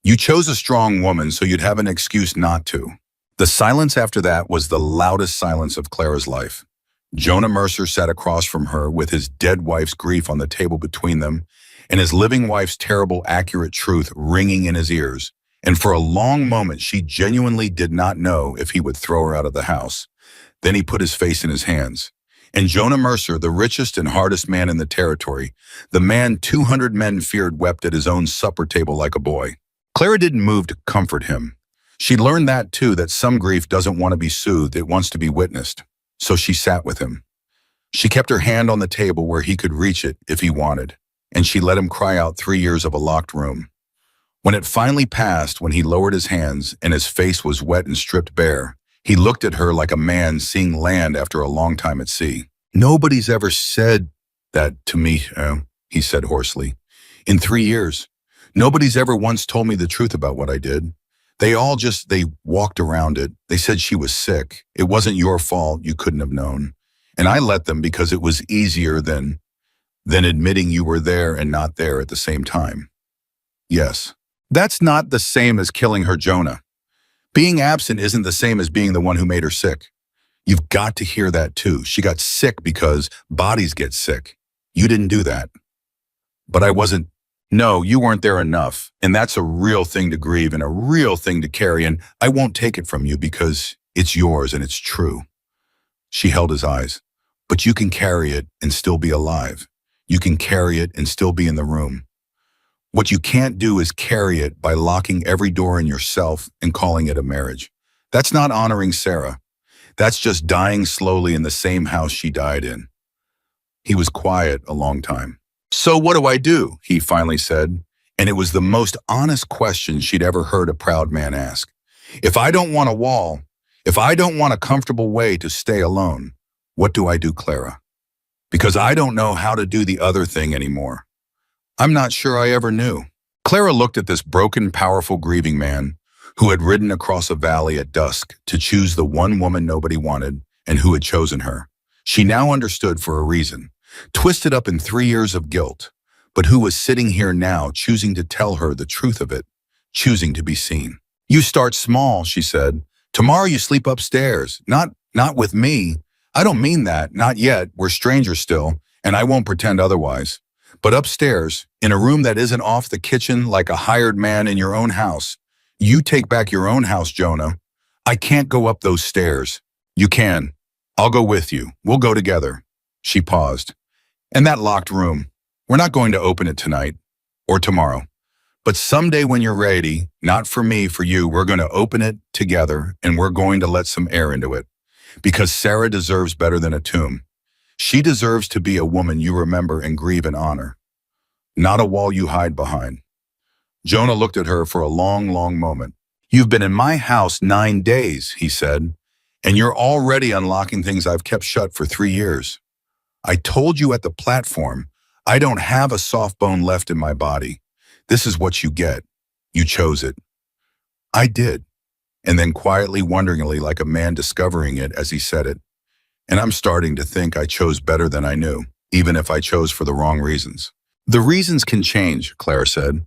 You chose a strong woman so you'd have an excuse not to. The silence after that was the loudest silence of Clara's life. Jonah Mercer sat across from her with his dead wife's grief on the table between them and his living wife's terrible, accurate truth ringing in his ears. And for a long moment, she genuinely did not know if he would throw her out of the house. Then he put his face in his hands. And Jonah Mercer, the richest and hardest man in the territory, the man 200 men feared, wept at his own supper table like a boy. Clara didn't move to comfort him. She'd learned that too, that some grief doesn't want to be soothed, it wants to be witnessed. So she sat with him. She kept her hand on the table where he could reach it if he wanted, and she let him cry out 3 years of a locked room. When it finally passed, when he lowered his hands and his face was wet and stripped bare, he looked at her like a man seeing land after a long time at sea. Nobody's ever said that to me, he said hoarsely. In 3 years, nobody's ever once told me the truth about what I did. They walked around it. They said she was sick. It wasn't your fault. You couldn't have known. And I let them because it was easier than admitting you were there and not there at the same time. Yes. That's not the same as killing her, Jonah. Being absent isn't the same as being the one who made her sick. You've got to hear that too. She got sick because bodies get sick. You didn't do that. But I wasn't. No, you weren't there enough. And that's a real thing to grieve and a real thing to carry. And I won't take it from you because it's yours and it's true. She held his eyes. But you can carry it and still be alive. You can carry it and still be in the room. What you can't do is carry it by locking every door in yourself and calling it a marriage. That's not honoring Sarah. That's just dying slowly in the same house she died in. He was quiet a long time. So what do I do? He finally said, and it was the most honest question she'd ever heard a proud man ask. If I don't want a wall, if I don't want a comfortable way to stay alone, what do I do, Clara? Because I don't know how to do the other thing anymore. I'm not sure I ever knew. Clara looked at this broken, powerful, grieving man who had ridden across a valley at dusk to choose the one woman nobody wanted and who had chosen her. She now understood for a reason, twisted up in 3 years of guilt, but who was sitting here now choosing to tell her the truth of it, choosing to be seen. You start small, she said. Tomorrow you sleep upstairs. Not with me. I don't mean that, not yet. We're strangers still, and I won't pretend otherwise. But upstairs, in a room that isn't off the kitchen like a hired man in your own house, You take back your own house, Jonah. I can't go up those stairs. You can. I'll go with you. We'll go together. She paused. And that locked room. We're not going to open it tonight or tomorrow. But someday when you're ready, not for me, for you, we're going to open it together and we're going to let some air into it. Because Sarah deserves better than a tomb. She deserves to be a woman you remember and grieve and honor, not a wall you hide behind. Jonah looked at her for a long, long moment. You've been in my house 9 days, he said, and you're already unlocking things I've kept shut for 3 years. I told you at the platform, I don't have a soft bone left in my body. This is what you get. You chose it. I did. And then quietly, wonderingly, like a man discovering it as he said it. And I'm starting to think I chose better than I knew, even if I chose for the wrong reasons. The reasons can change, Clara said.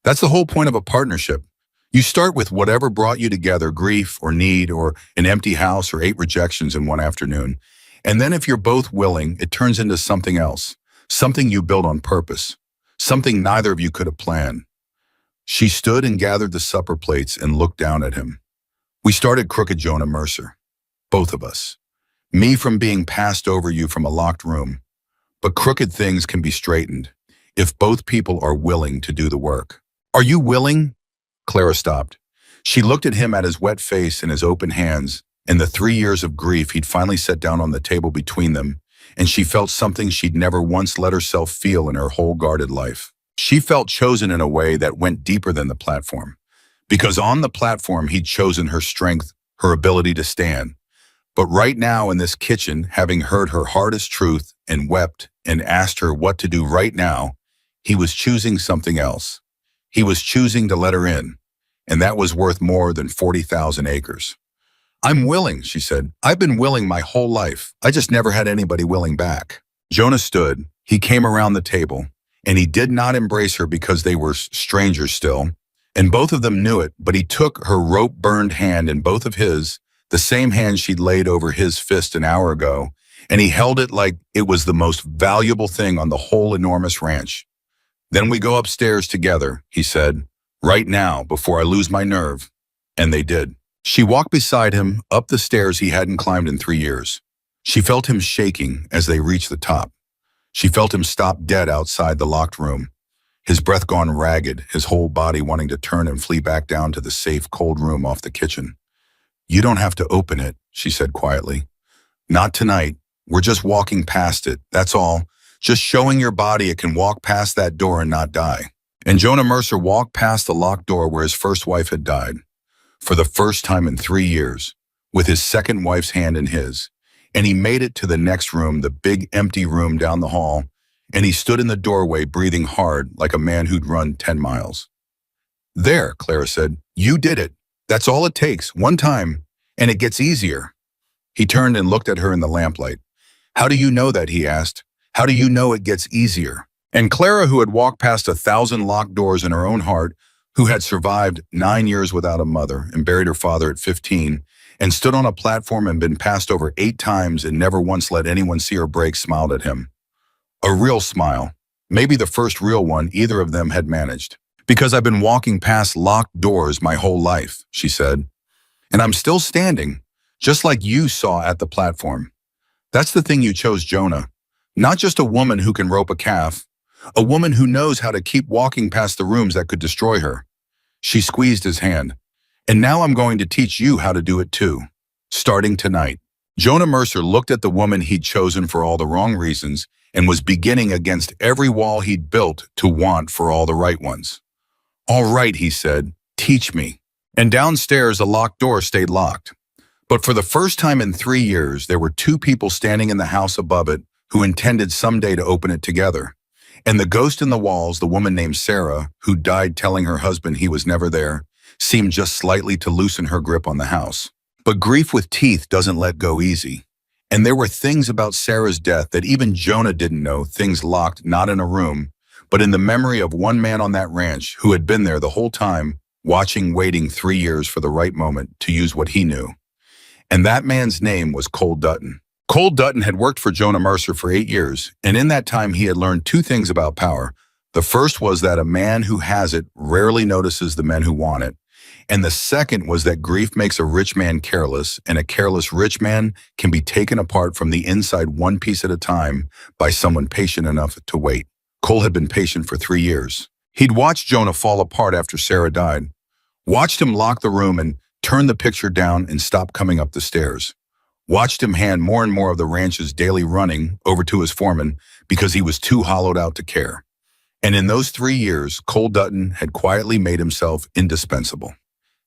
That's the whole point of a partnership. You start with whatever brought you together, grief or need or an empty house or 8 rejections in one afternoon. And then if you're both willing, it turns into something else, something you built on purpose, something neither of you could have planned. She stood and gathered the supper plates and looked down at him. We started crooked, Jonah Mercer, both of us. Me from being passed over you from a locked room. But crooked things can be straightened if both people are willing to do the work. Are you willing? Clara stopped. She looked at him, at his wet face and his open hands, and the 3 years of grief he'd finally set down on the table between them, and she felt something she'd never once let herself feel in her whole guarded life. She felt chosen in a way that went deeper than the platform. Because on the platform, he'd chosen her strength, her ability to stand. But right now in this kitchen, having heard her hardest truth and wept and asked her what to do right now, he was choosing something else. He was choosing to let her in, and that was worth more than 40,000 acres. I'm willing, she said. I've been willing my whole life. I just never had anybody willing back. Jonah stood. He came around the table, and he did not embrace her because they were strangers still. And both of them knew it, but he took her rope-burned hand in both of his, the same hand she'd laid over his fist an hour ago, and he held it like it was the most valuable thing on the whole enormous ranch. Then we go upstairs together, he said, right now, before I lose my nerve. And they did. She walked beside him up the stairs he hadn't climbed in 3 years. She felt him shaking as they reached the top. She felt him stop dead outside the locked room. His breath gone ragged, his whole body wanting to turn and flee back down to the safe, cold room off the kitchen. You don't have to open it, she said quietly. Not tonight. We're just walking past it, that's all. Just showing your body it can walk past that door and not die. And Jonah Mercer walked past the locked door where his first wife had died. For the first time in 3 years, with his second wife's hand in his. And he made it to the next room, the big empty room down the hall, and he stood in the doorway breathing hard like a man who'd run 10 miles. There, Clara said, you did it. That's all it takes, one time, and it gets easier. He turned and looked at her in the lamplight. How do you know that, he asked. How do you know it gets easier? And Clara, who had walked past 1,000 locked doors in her own heart, who had survived 9 years without a mother and buried her father at 15, and stood on a platform and been passed over 8 times and never once let anyone see her break, smiled at him. A real smile, maybe the first real one either of them had managed. Because I've been walking past locked doors my whole life, she said. And I'm still standing, just like you saw at the platform. That's the thing you chose, Jonah. Not just a woman who can rope a calf, a woman who knows how to keep walking past the rooms that could destroy her. She squeezed his hand. And now I'm going to teach you how to do it too, starting tonight. Jonah Mercer looked at the woman he'd chosen for all the wrong reasons and was beginning against every wall he'd built to want for all the right ones. All right, he said, teach me. And downstairs, a locked door stayed locked. But for the first time in 3 years, there were 2 people standing in the house above it who intended someday to open it together. And the ghost in the walls, the woman named Sarah, who died telling her husband he was never there, seemed just slightly to loosen her grip on the house. But grief with teeth doesn't let go easy. And there were things about Sarah's death that even Jonah didn't know, things locked not in a room, but in the memory of one man on that ranch who had been there the whole time, watching, waiting 3 years for the right moment to use what he knew. And that man's name was Cole Dutton. Cole Dutton had worked for Jonah Mercer for 8 years, and in that time he had learned 2 things about power. The first was that a man who has it rarely notices the men who want it. And the second was that grief makes a rich man careless, and a careless rich man can be taken apart from the inside one piece at a time by someone patient enough to wait. Cole had been patient for 3 years. He'd watched Jonah fall apart after Sarah died, watched him lock the room and turn the picture down and stop coming up the stairs, watched him hand more and more of the ranch's daily running over to his foreman because he was too hollowed out to care. And in those 3 years, Cole Dutton had quietly made himself indispensable.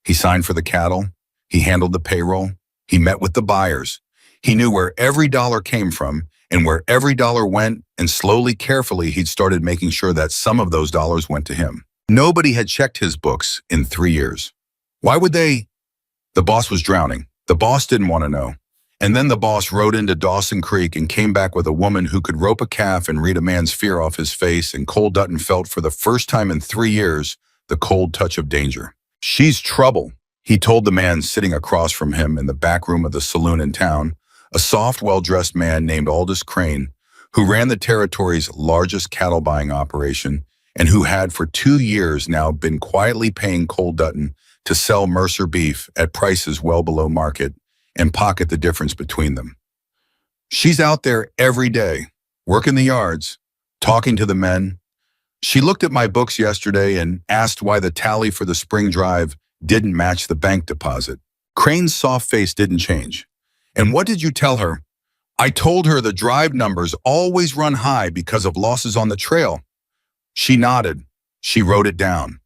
He signed for the cattle, he handled the payroll, he met with the buyers. He knew where every dollar came from and where every dollar went, and slowly, carefully, he'd started making sure that some of those dollars went to him. Nobody had checked his books in 3 years. Why would they? The boss was drowning. The boss didn't want to know. And then the boss rode into Dawson Creek and came back with a woman who could rope a calf and read a man's fear off his face, and Cole Dutton felt for the first time in 3 years the cold touch of danger. "She's trouble," he told the man sitting across from him in the back room of the saloon in town, a soft, well-dressed man named Aldous Crane, who ran the territory's largest cattle buying operation and who had for 2 years now been quietly paying Cole Dutton to sell Mercer beef at prices well below market and pocket the difference between them. "She's out there every day, working the yards, talking to the men. She looked at my books yesterday and asked why the tally for the spring drive didn't match the bank deposit." Crane's soft face didn't change. "And what did you tell her?" "I told her the drive numbers always run high because of losses on the trail." She nodded. "She wrote it down."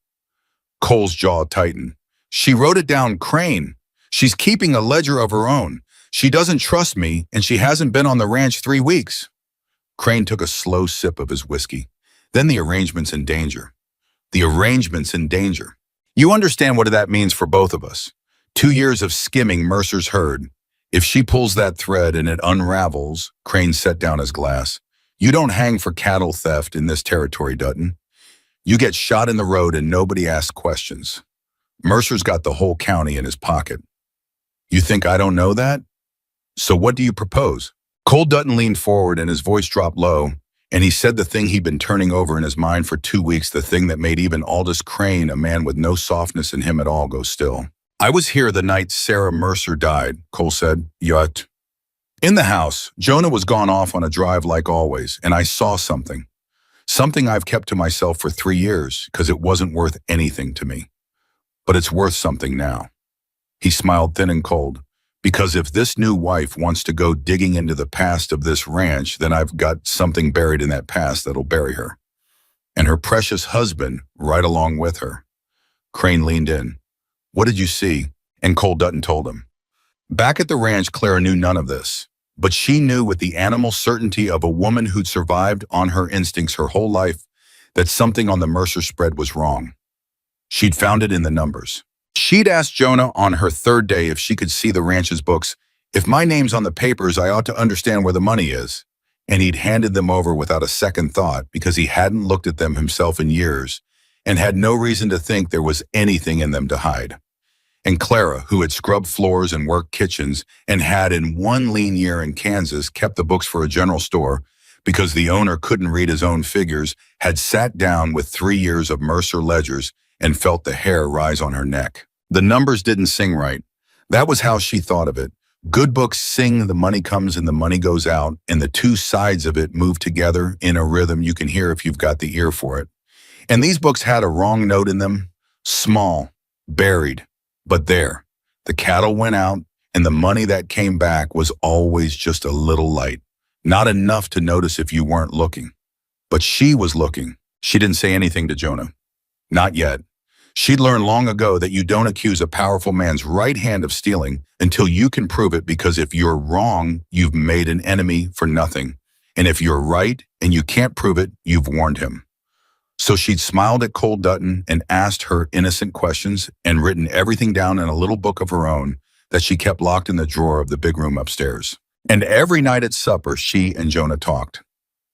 Cole's jaw tightened. "She wrote it down, Crane. She's keeping a ledger of her own. She doesn't trust me, and she hasn't been on the ranch 3 weeks. Crane took a slow sip of his whiskey. "Then the arrangement's in danger." "The arrangement's in danger. You understand what that means for both of us. 2 years of skimming Mercer's herd. If she pulls that thread and it unravels," Crane set down his glass, "you don't hang for cattle theft in this territory, Dutton. You get shot in the road and nobody asks questions. Mercer's got the whole county in his pocket. You think I don't know that? So what do you propose?" Cole Dutton leaned forward and his voice dropped low, and he said the thing he'd been turning over in his mind for 2 weeks, the thing that made even Aldous Crane, a man with no softness in him at all, go still. "I was here the night Sarah Mercer died," Cole said. "Yet. In the house, Jonah was gone off on a drive like always, and I saw something. Something I've kept to myself for 3 years because it wasn't worth anything to me. But it's worth something now." He smiled thin and cold. "Because if this new wife wants to go digging into the past of this ranch, then I've got something buried in that past that'll bury her. And her precious husband right along with her." Crane leaned in. "What did you see?" And Cole Dutton told him. Back at the ranch, Clara knew none of this, but she knew with the animal certainty of a woman who'd survived on her instincts her whole life that something on the Mercer spread was wrong. She'd found it in the numbers. She'd asked Jonah on her third day if she could see the ranch's books. "If my name's on the papers, I ought to understand where the money is." And he'd handed them over without a second thought because he hadn't looked at them himself in years and had no reason to think there was anything in them to hide. And Clara, who had scrubbed floors and worked kitchens and had in one lean year in Kansas kept the books for a general store because the owner couldn't read his own figures, had sat down with 3 years of Mercer ledgers and felt the hair rise on her neck. The numbers didn't sing right. That was how she thought of it. Good books sing, the money comes and the money goes out, and the two sides of it move together in a rhythm you can hear if you've got the ear for it. And these books had a wrong note in them, small, buried, but there. The cattle went out, and the money that came back was always just a little light. Not enough to notice if you weren't looking. But she was looking. She didn't say anything to Jonah. Not yet. She'd learned long ago that you don't accuse a powerful man's right hand of stealing until you can prove it, because if you're wrong, you've made an enemy for nothing. And if you're right and you can't prove it, you've warned him. So she'd smiled at Cole Dutton and asked her innocent questions and written everything down in a little book of her own that she kept locked in the drawer of the big room upstairs. And every night at supper, she and Jonah talked.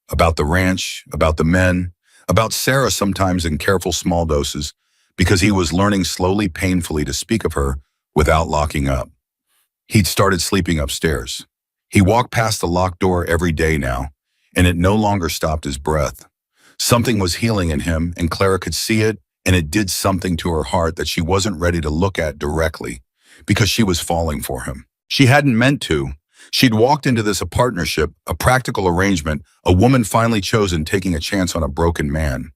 About the ranch, about the men, about Sarah sometimes in careful small doses, because he was learning slowly, painfully to speak of her without locking up. He'd started sleeping upstairs. He walked past the locked door every day now, and it no longer stopped his breath. Something was healing in him, and Clara could see it, and it did something to her heart that she wasn't ready to look at directly, because she was falling for him. She hadn't meant to. She'd walked into this a partnership, a practical arrangement, a woman finally chosen taking a chance on a broken man.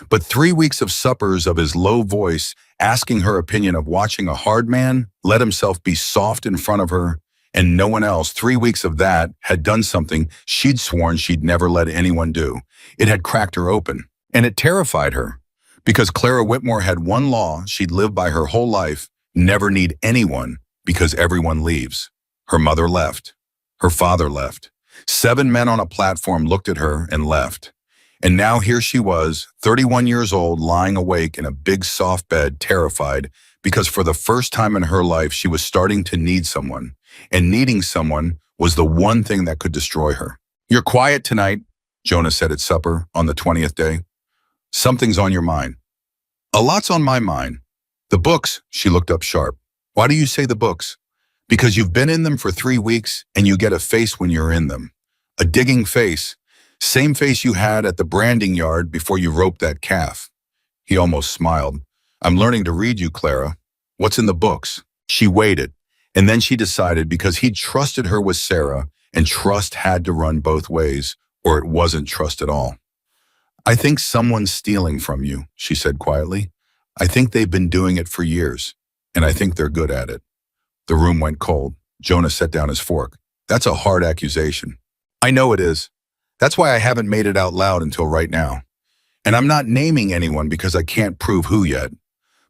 But 3 weeks of suppers of his low voice, asking her opinion of watching a hard man, let himself be soft in front of her, and no one else, 3 weeks of that, had done something she'd sworn she'd never let anyone do. It had cracked her open, and it terrified her. Because Clara Whitmore had one law she'd lived by her whole life: never need anyone, because everyone leaves. Her mother left. Her father left. 7 men on a platform looked at her and left. And now here she was, 31 years old, lying awake in a big soft bed, terrified, because for the first time in her life she was starting to need someone. And needing someone was the one thing that could destroy her. "You're quiet tonight," Jonah said at supper on the 20th day. "Something's on your mind." "A lot's on my mind." "The books," she looked up sharp. "Why do you say the books?" "Because you've been in them for 3 weeks and you get a face when you're in them. A digging face. Same face you had at the branding yard before you roped that calf." He almost smiled. "I'm learning to read you, Clara. What's in the books?" She waited, and then she decided, because he'd trusted her with Sarah, and trust had to run both ways, or it wasn't trust at all. "I think someone's stealing from you," she said quietly. "I think they've been doing it for years, and I think they're good at it." The room went cold. Jonah set down his fork. "That's a hard accusation." "I know it is. That's why I haven't made it out loud until right now. And I'm not naming anyone because I can't prove who yet.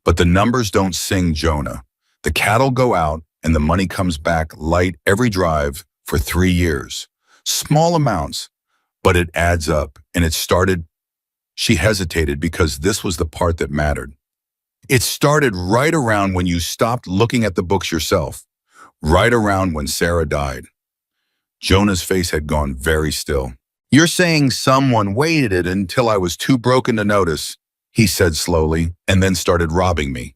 But the numbers don't sing, Jonah. The cattle go out and the money comes back light every drive for 3 years. Small amounts, but it adds up. And it started..." She hesitated because this was the part that mattered. "It started right around when you stopped looking at the books yourself. Right around when Sarah died." Jonah's face had gone very still. "You're saying someone waited until I was too broken to notice," he said slowly, "and then started robbing me.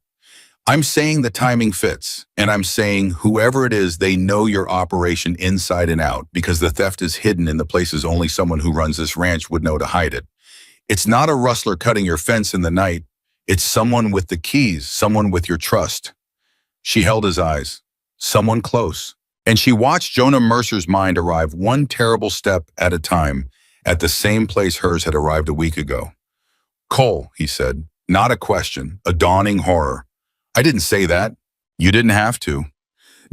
I'm saying the timing fits, and I'm saying whoever it is, they know your operation inside and out, because the theft is hidden in the places only someone who runs this ranch would know to hide it. It's not a rustler cutting your fence in the night. It's someone with the keys, someone with your trust." She held his eyes. Someone close. And she watched Jonah Mercer's mind arrive one terrible step at a time, at the same place hers had arrived a week ago. "Cole," he said, not a question, a dawning horror. "I didn't say that." "You didn't have to."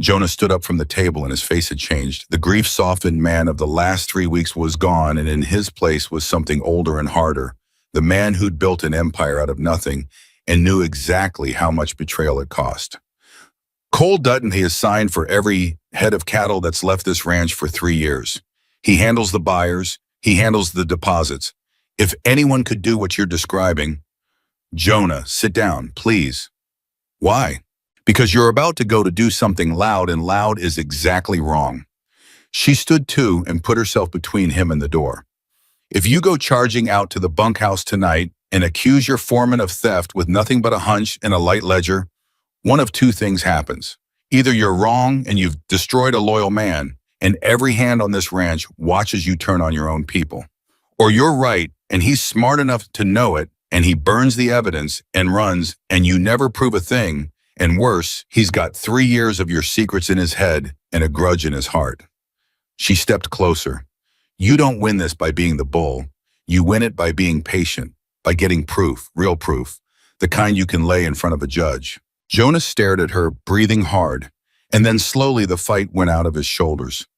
Jonah stood up from the table and his face had changed. The grief-softened man of the last 3 weeks was gone, and in his place was something older and harder. The man who'd built an empire out of nothing and knew exactly how much betrayal it cost. "Cole Dutton he assigned for every head of cattle that's left this ranch for 3 years. He handles the buyers. He handles the deposits. If anyone could do what you're describing..." "Jonah, sit down, please." "Why?" "Because you're about to go to do something loud, and loud is exactly wrong." She stood too and put herself between him and the door. "If you go charging out to the bunkhouse tonight and accuse your foreman of theft with nothing but a hunch and a light ledger, one of 2 things happens. Either you're wrong and you've destroyed a loyal man, and every hand on this ranch watches you turn on your own people. Or you're right, and he's smart enough to know it, and he burns the evidence and runs, and you never prove a thing, and worse, he's got 3 years of your secrets in his head and a grudge in his heart." She stepped closer. "You don't win this by being the bull. You win it by being patient, by getting proof, real proof, the kind you can lay in front of a judge." Jonah stared at her, breathing hard, and then slowly the fight went out of his shoulders.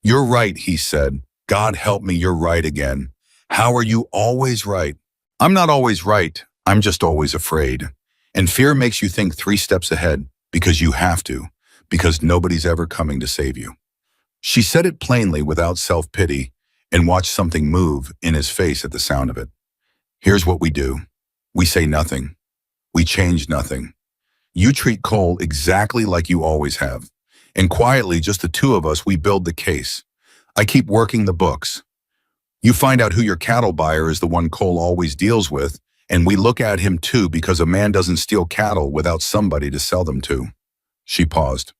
"You're right," he said. "God help me, you're right again. How are you always right?" "I'm not always right. I'm just always afraid. And fear makes you think 3 steps ahead, because you have to, because nobody's ever coming to save you." She said it plainly without self-pity, and watched something move in his face at the sound of it. "Here's what we do. We say nothing. We change nothing. You treat Cole exactly like you always have. And quietly, just the 2 of us, we build the case. I keep working the books. You find out who your cattle buyer is, the one Cole always deals with, and we look at him too, because a man doesn't steal cattle without somebody to sell them to." She paused.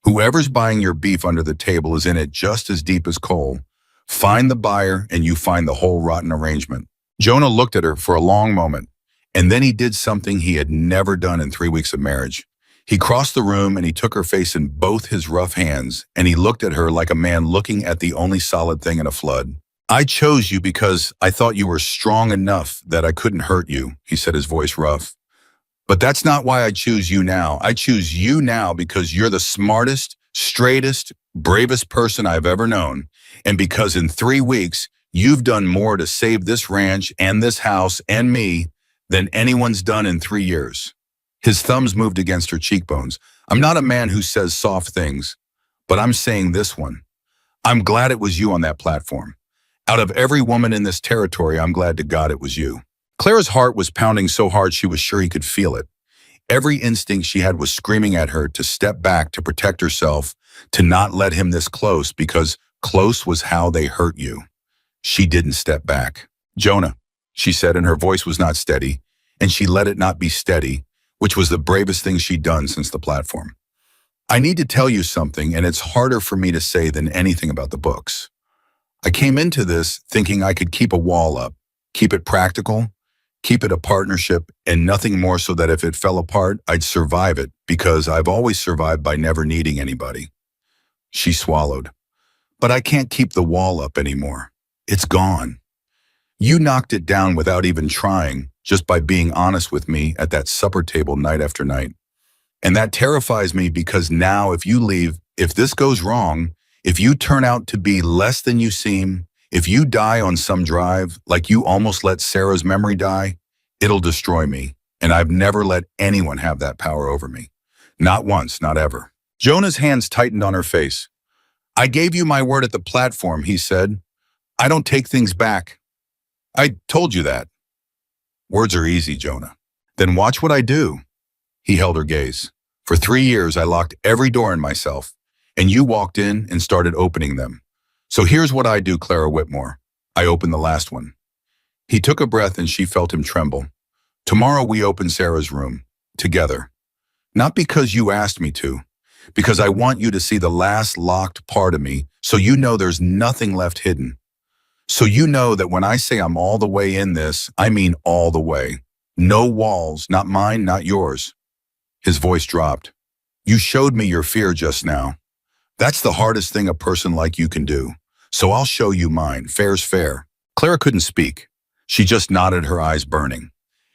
"Whoever's buying your beef under the table is in it just as deep as Cole. Find the buyer and you find the whole rotten arrangement." Jonah looked at her for a long moment, And then he did something he had never done in 3 weeks of marriage. He crossed the room and he took her face in both his rough hands, and he looked at her like a man looking at the only solid thing in a flood. I chose you because I thought you were strong enough that I couldn't hurt you, he said, his voice rough. But that's not why I choose you now. I choose you now because you're the smartest, straightest, bravest person I've ever known. And because in 3 weeks, you've done more to save this ranch and this house and me than anyone's done in 3 years. His thumbs moved against her cheekbones. I'm not a man who says soft things, but I'm saying this one. I'm glad it was you on that platform. Out of every woman in this territory, I'm glad to God it was you. Clara's heart was pounding so hard she was sure he could feel it. Every instinct she had was screaming at her to step back, to protect herself, to not let him this close, because close was how they hurt you. She didn't step back. Jonah, she said, and her voice was not steady, and she let it not be steady, which was the bravest thing she'd done since the platform. I need to tell you something, and it's harder for me to say than anything about the books. I came into this thinking I could keep a wall up, keep it practical, keep it a partnership, and nothing more, so that if it fell apart, I'd survive it, because I've always survived by never needing anybody. She swallowed. But I can't keep the wall up anymore. It's gone. You knocked it down without even trying, just by being honest with me at that supper table night after night. And that terrifies me, because now if you leave, if this goes wrong, if you turn out to be less than you seem, if you die on some drive, like you almost let Sarah's memory die, it'll destroy me. And I've never let anyone have that power over me. Not once, not ever. Jonah's hands tightened on her face. I gave you my word at the platform, he said. I don't take things back. I told you that. Words are easy, Jonah. Then watch what I do. He held her gaze. For 3 years, I locked every door in myself, and you walked in and started opening them. So here's what I do, Clara Whitmore. I opened the last one. He took a breath and she felt him tremble. Tomorrow we open Sarah's room, together. Not because you asked me to, because I want you to see the last locked part of me, so you know there's nothing left hidden. So you know that when I say I'm all the way in this, I mean all the way. No walls, not mine, not yours. His voice dropped. You showed me your fear just now. That's the hardest thing a person like you can do. So I'll show you mine. Fair's fair. Clara couldn't speak. She just nodded, her eyes burning.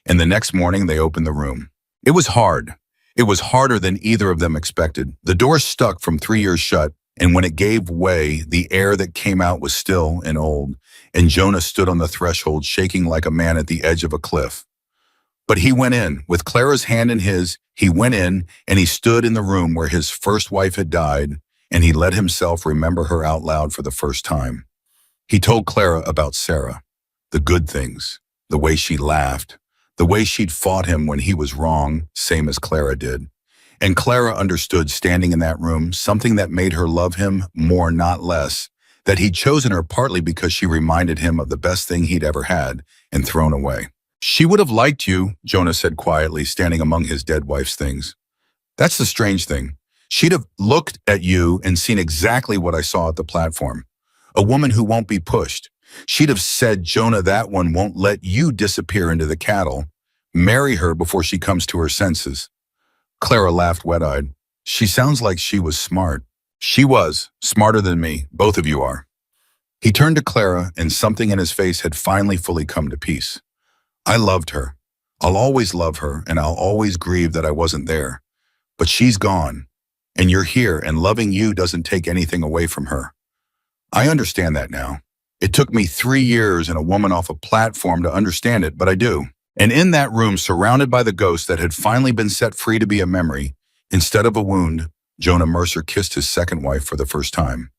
And the next morning they opened the room. It was hard. It was harder than either of them expected. The door stuck from 3 years shut, and when it gave way, the air that came out was still and old, and Jonah stood on the threshold, shaking like a man at the edge of a cliff. But he went in. With Clara's hand in his, he went in, and he stood in the room where his first wife had died, and he let himself remember her out loud for the first time. He told Clara about Sarah, the good things, the way she laughed, the way she'd fought him when he was wrong, same as Clara did. And Clara understood, standing in that room, something that made her love him more, not less, that he'd chosen her partly because she reminded him of the best thing he'd ever had and thrown away. She would have liked you, Jonah said quietly, standing among his dead wife's things. That's the strange thing. She'd have looked at you and seen exactly what I saw at the platform. A woman who won't be pushed. She'd have said, Jonah, that one won't let you disappear into the cattle. Marry her before she comes to her senses. Clara laughed wet-eyed. She sounds like she was smart. She was, smarter than me. Both of you are. He turned to Clara, and something in his face had finally fully come to peace. I loved her. I'll always love her, and I'll always grieve that I wasn't there. But she's gone, and you're here, and loving you doesn't take anything away from her. I understand that now. It took me 3 years and a woman off a platform to understand it, but I do. And in that room, surrounded by the ghost that had finally been set free to be a memory, instead of a wound, Jonah Mercer kissed his second wife for the first time.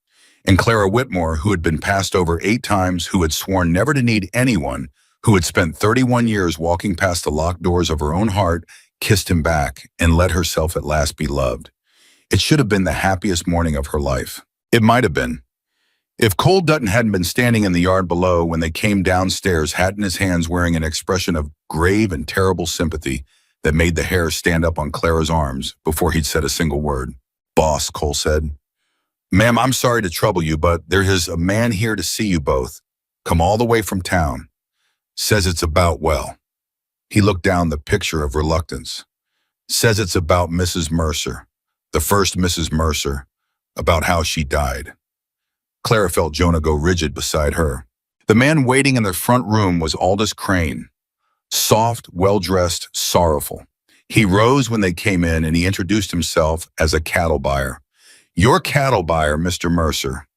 And Clara Whitmore, who had been passed over 8 times, who had sworn never to need anyone, who had spent 31 years walking past the locked doors of her own heart, kissed him back and let herself at last be loved. It should have been the happiest morning of her life. It might have been. If Cole Dutton hadn't been standing in the yard below when they came downstairs, hat in his hands, wearing an expression of grave and terrible sympathy that made the hair stand up on Clara's arms before he'd said a single word. Boss, Cole said. Ma'am, I'm sorry to trouble you, but there is a man here to see you both. Come all the way from town. Says it's about well. He looked down the picture of reluctance. Says it's about Mrs. Mercer, the first Mrs. Mercer, about how she died. Clara felt Jonah go rigid beside her. The man waiting in the front room was Aldous Crane, soft, well-dressed, sorrowful. He rose when they came in and he introduced himself as a cattle buyer. Your cattle buyer, Mr. Mercer.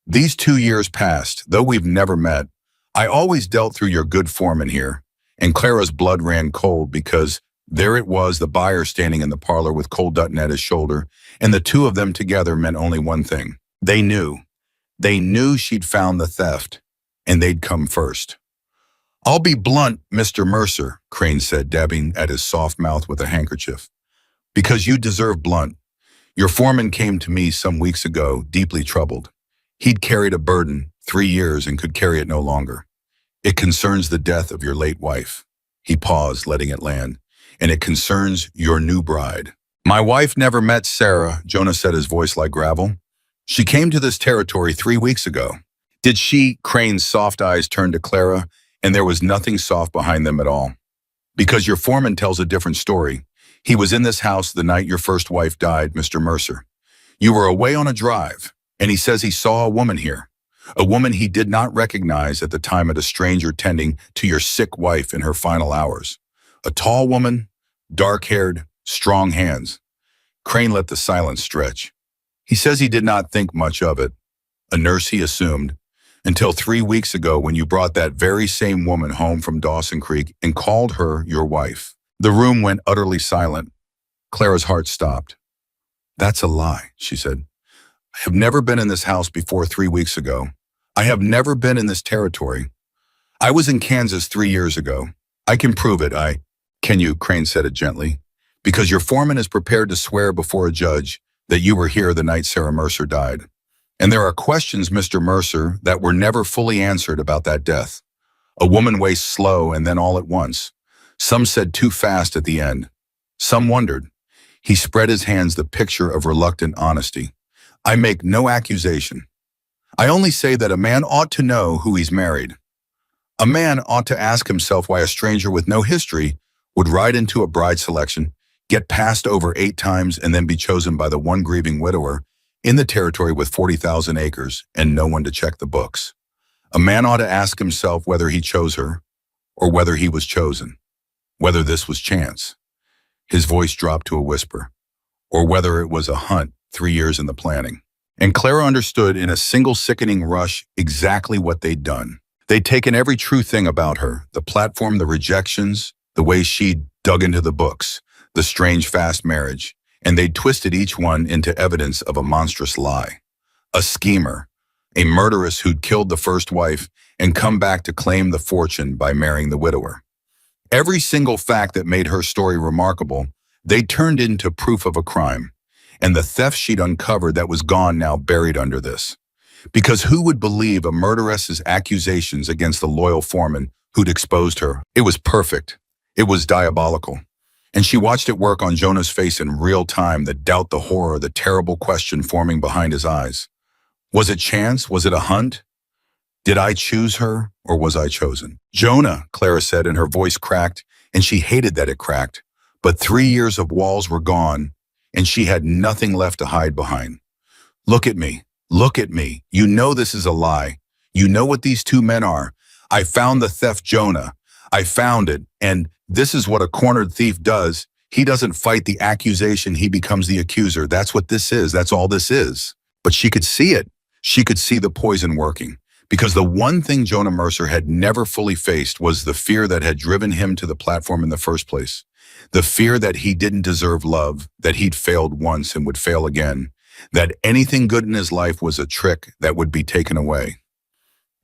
These 2 years passed, though we've never met. I always dealt through your good foreman here. And Clara's blood ran cold because there it was, the buyer standing in the parlor with Cole Dutton at his shoulder, and the two of them together meant only one thing. They knew. They knew she'd found the theft, and they'd come first. I'll be blunt, Mr. Mercer, Crane said, dabbing at his soft mouth with a handkerchief. Because you deserve blunt. Your foreman came to me some weeks ago, deeply troubled. He'd carried a burden, 3 years, and could carry it no longer. It concerns the death of your late wife. He paused, letting it land. And it concerns your new bride. My wife never met Sarah, Jonah said, his voice like gravel. She came to this territory 3 weeks ago. Did she? Crane's soft eyes turned to Clara, and there was nothing soft behind them at all. Because your foreman tells a different story. He was in this house the night your first wife died, Mr. Mercer. You were away on a drive, and he says he saw a woman here. A woman he did not recognize at the time of a stranger tending to your sick wife in her final hours. A tall woman, dark-haired, strong hands. Crane let the silence stretch. He says he did not think much of it. A nurse, he assumed, until 3 weeks ago when you brought that very same woman home from Dawson Creek and called her your wife. The room went utterly silent. Clara's heart stopped. That's a lie, she said. I have never been in this house before 3 weeks ago. I have never been in this territory. I was in Kansas 3 years ago. I can prove it. Can you? Crane said it gently. Because your foreman is prepared to swear before a judge that you were here the night Sarah Mercer died. And there are questions, Mr. Mercer, that were never fully answered about that death. A woman wastes slow and then all at once. Some said too fast at the end. Some wondered. He spread his hands, the picture of reluctant honesty. I make no accusation. I only say that a man ought to know who he's married. A man ought to ask himself why a stranger with no history would ride into a bride selection, get passed over 8 times, and then be chosen by the one grieving widower in the territory with 40,000 acres and no one to check the books. A man ought to ask himself whether he chose her or whether he was chosen, whether this was chance. His voice dropped to a whisper, or whether it was a hunt 3 years in the planning. And Clara understood in a single sickening rush exactly what they'd done. They'd taken every true thing about her, the platform, the rejections, the way she'd dug into the books, the strange fast marriage, and they'd twisted each one into evidence of a monstrous lie. A schemer, a murderess who'd killed the first wife and come back to claim the fortune by marrying the widower. Every single fact that made her story remarkable, they turned into proof of a crime, and the theft she'd uncovered that was gone now buried under this. Because who would believe a murderess's accusations against the loyal foreman who'd exposed her? It was perfect. It was diabolical. And she watched it work on Jonah's face in real time, the doubt, the horror, the terrible question forming behind his eyes. Was it chance? Was it a hunt? Did I choose her, or was I chosen? Jonah, Clara said, and her voice cracked, and she hated that it cracked. But 3 years of walls were gone, and she had nothing left to hide behind. Look at me. Look at me. You know this is a lie. You know what these two men are. I found the theft, Jonah. I found it, and this is what a cornered thief does. He doesn't fight the accusation, he becomes the accuser. That's what this is. That's all this is. But she could see it. She could see the poison working. Because the one thing Jonah Mercer had never fully faced was the fear that had driven him to the platform in the first place. The fear that he didn't deserve love, that he'd failed once and would fail again, that anything good in his life was a trick that would be taken away.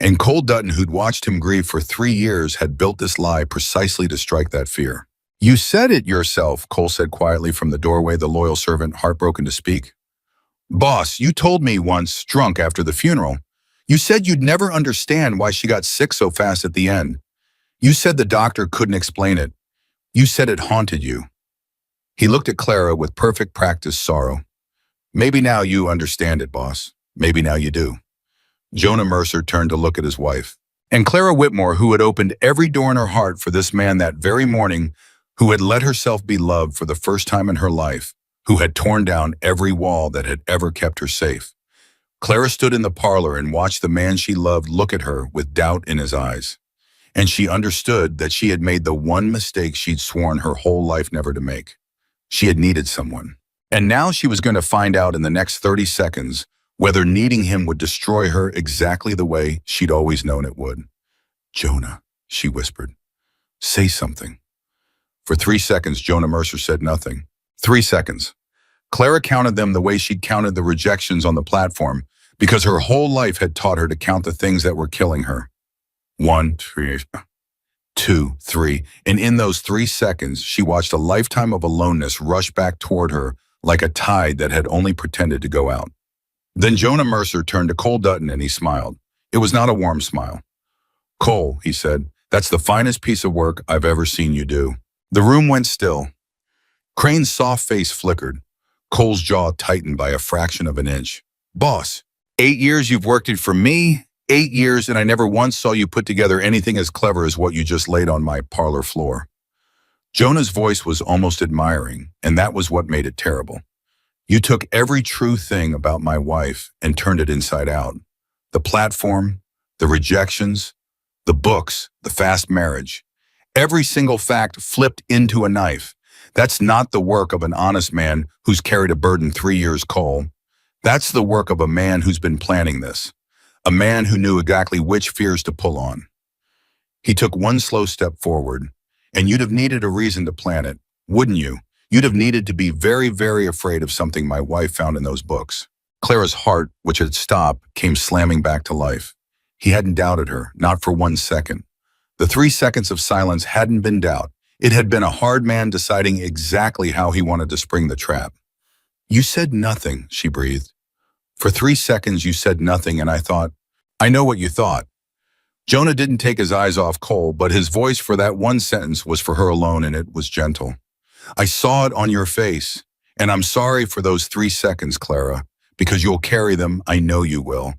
And Cole Dutton, who'd watched him grieve for 3 years, had built this lie precisely to strike that fear. You said it yourself, Cole said quietly from the doorway, the loyal servant heartbroken to speak. Boss, you told me once, drunk after the funeral, you said you'd never understand why she got sick so fast at the end. You said the doctor couldn't explain it. You said it haunted you. He looked at Clara with perfect practiced sorrow. Maybe now you understand it, boss. Maybe now you do. Jonah Mercer turned to look at his wife. And Clara Whitmore, who had opened every door in her heart for this man that very morning, who had let herself be loved for the first time in her life, who had torn down every wall that had ever kept her safe. Clara stood in the parlor and watched the man she loved look at her with doubt in his eyes. And she understood that she had made the one mistake she'd sworn her whole life never to make. She had needed someone. And now she was going to find out in the next 30 seconds whether needing him would destroy her exactly the way she'd always known it would. "Jonah," she whispered, "say something." For 3 seconds, Jonah Mercer said nothing. 3 seconds. Clara counted them the way she'd counted the rejections on the platform, because her whole life had taught her to count the things that were killing her. 1, 3, 2, 3. And in those 3 seconds, she watched a lifetime of aloneness rush back toward her like a tide that had only pretended to go out. Then Jonah Mercer turned to Cole Dutton and he smiled. It was not a warm smile. "Cole," he said, "that's the finest piece of work I've ever seen you do." The room went still. Crane's soft face flickered. Cole's jaw tightened by a fraction of an inch. "Boss, 8 years you've worked it for me, 8 years, and I never once saw you put together anything as clever as what you just laid on my parlor floor." Jonah's voice was almost admiring, and that was what made it terrible. "You took every true thing about my wife and turned it inside out. The platform, the rejections, the books, the fast marriage. Every single fact flipped into a knife. That's not the work of an honest man who's carried a burden 3 years, Cole. That's the work of a man who's been planning this. A man who knew exactly which fears to pull on." He took one slow step forward. "And you'd have needed a reason to plan it, wouldn't you? You'd have needed to be very, very afraid of something my wife found in those books." Clara's heart, which had stopped, came slamming back to life. He hadn't doubted her, not for 1 second. The 3 seconds of silence hadn't been doubt. It had been a hard man deciding exactly how he wanted to spring the trap. "You said nothing," she breathed. "For 3 seconds you said nothing, and I thought, I know what you thought." Jonah didn't take his eyes off Cole, but his voice for that one sentence was for her alone, and it was gentle. "I saw it on your face, and I'm sorry for those 3 seconds, Clara, because you'll carry them, I know you will.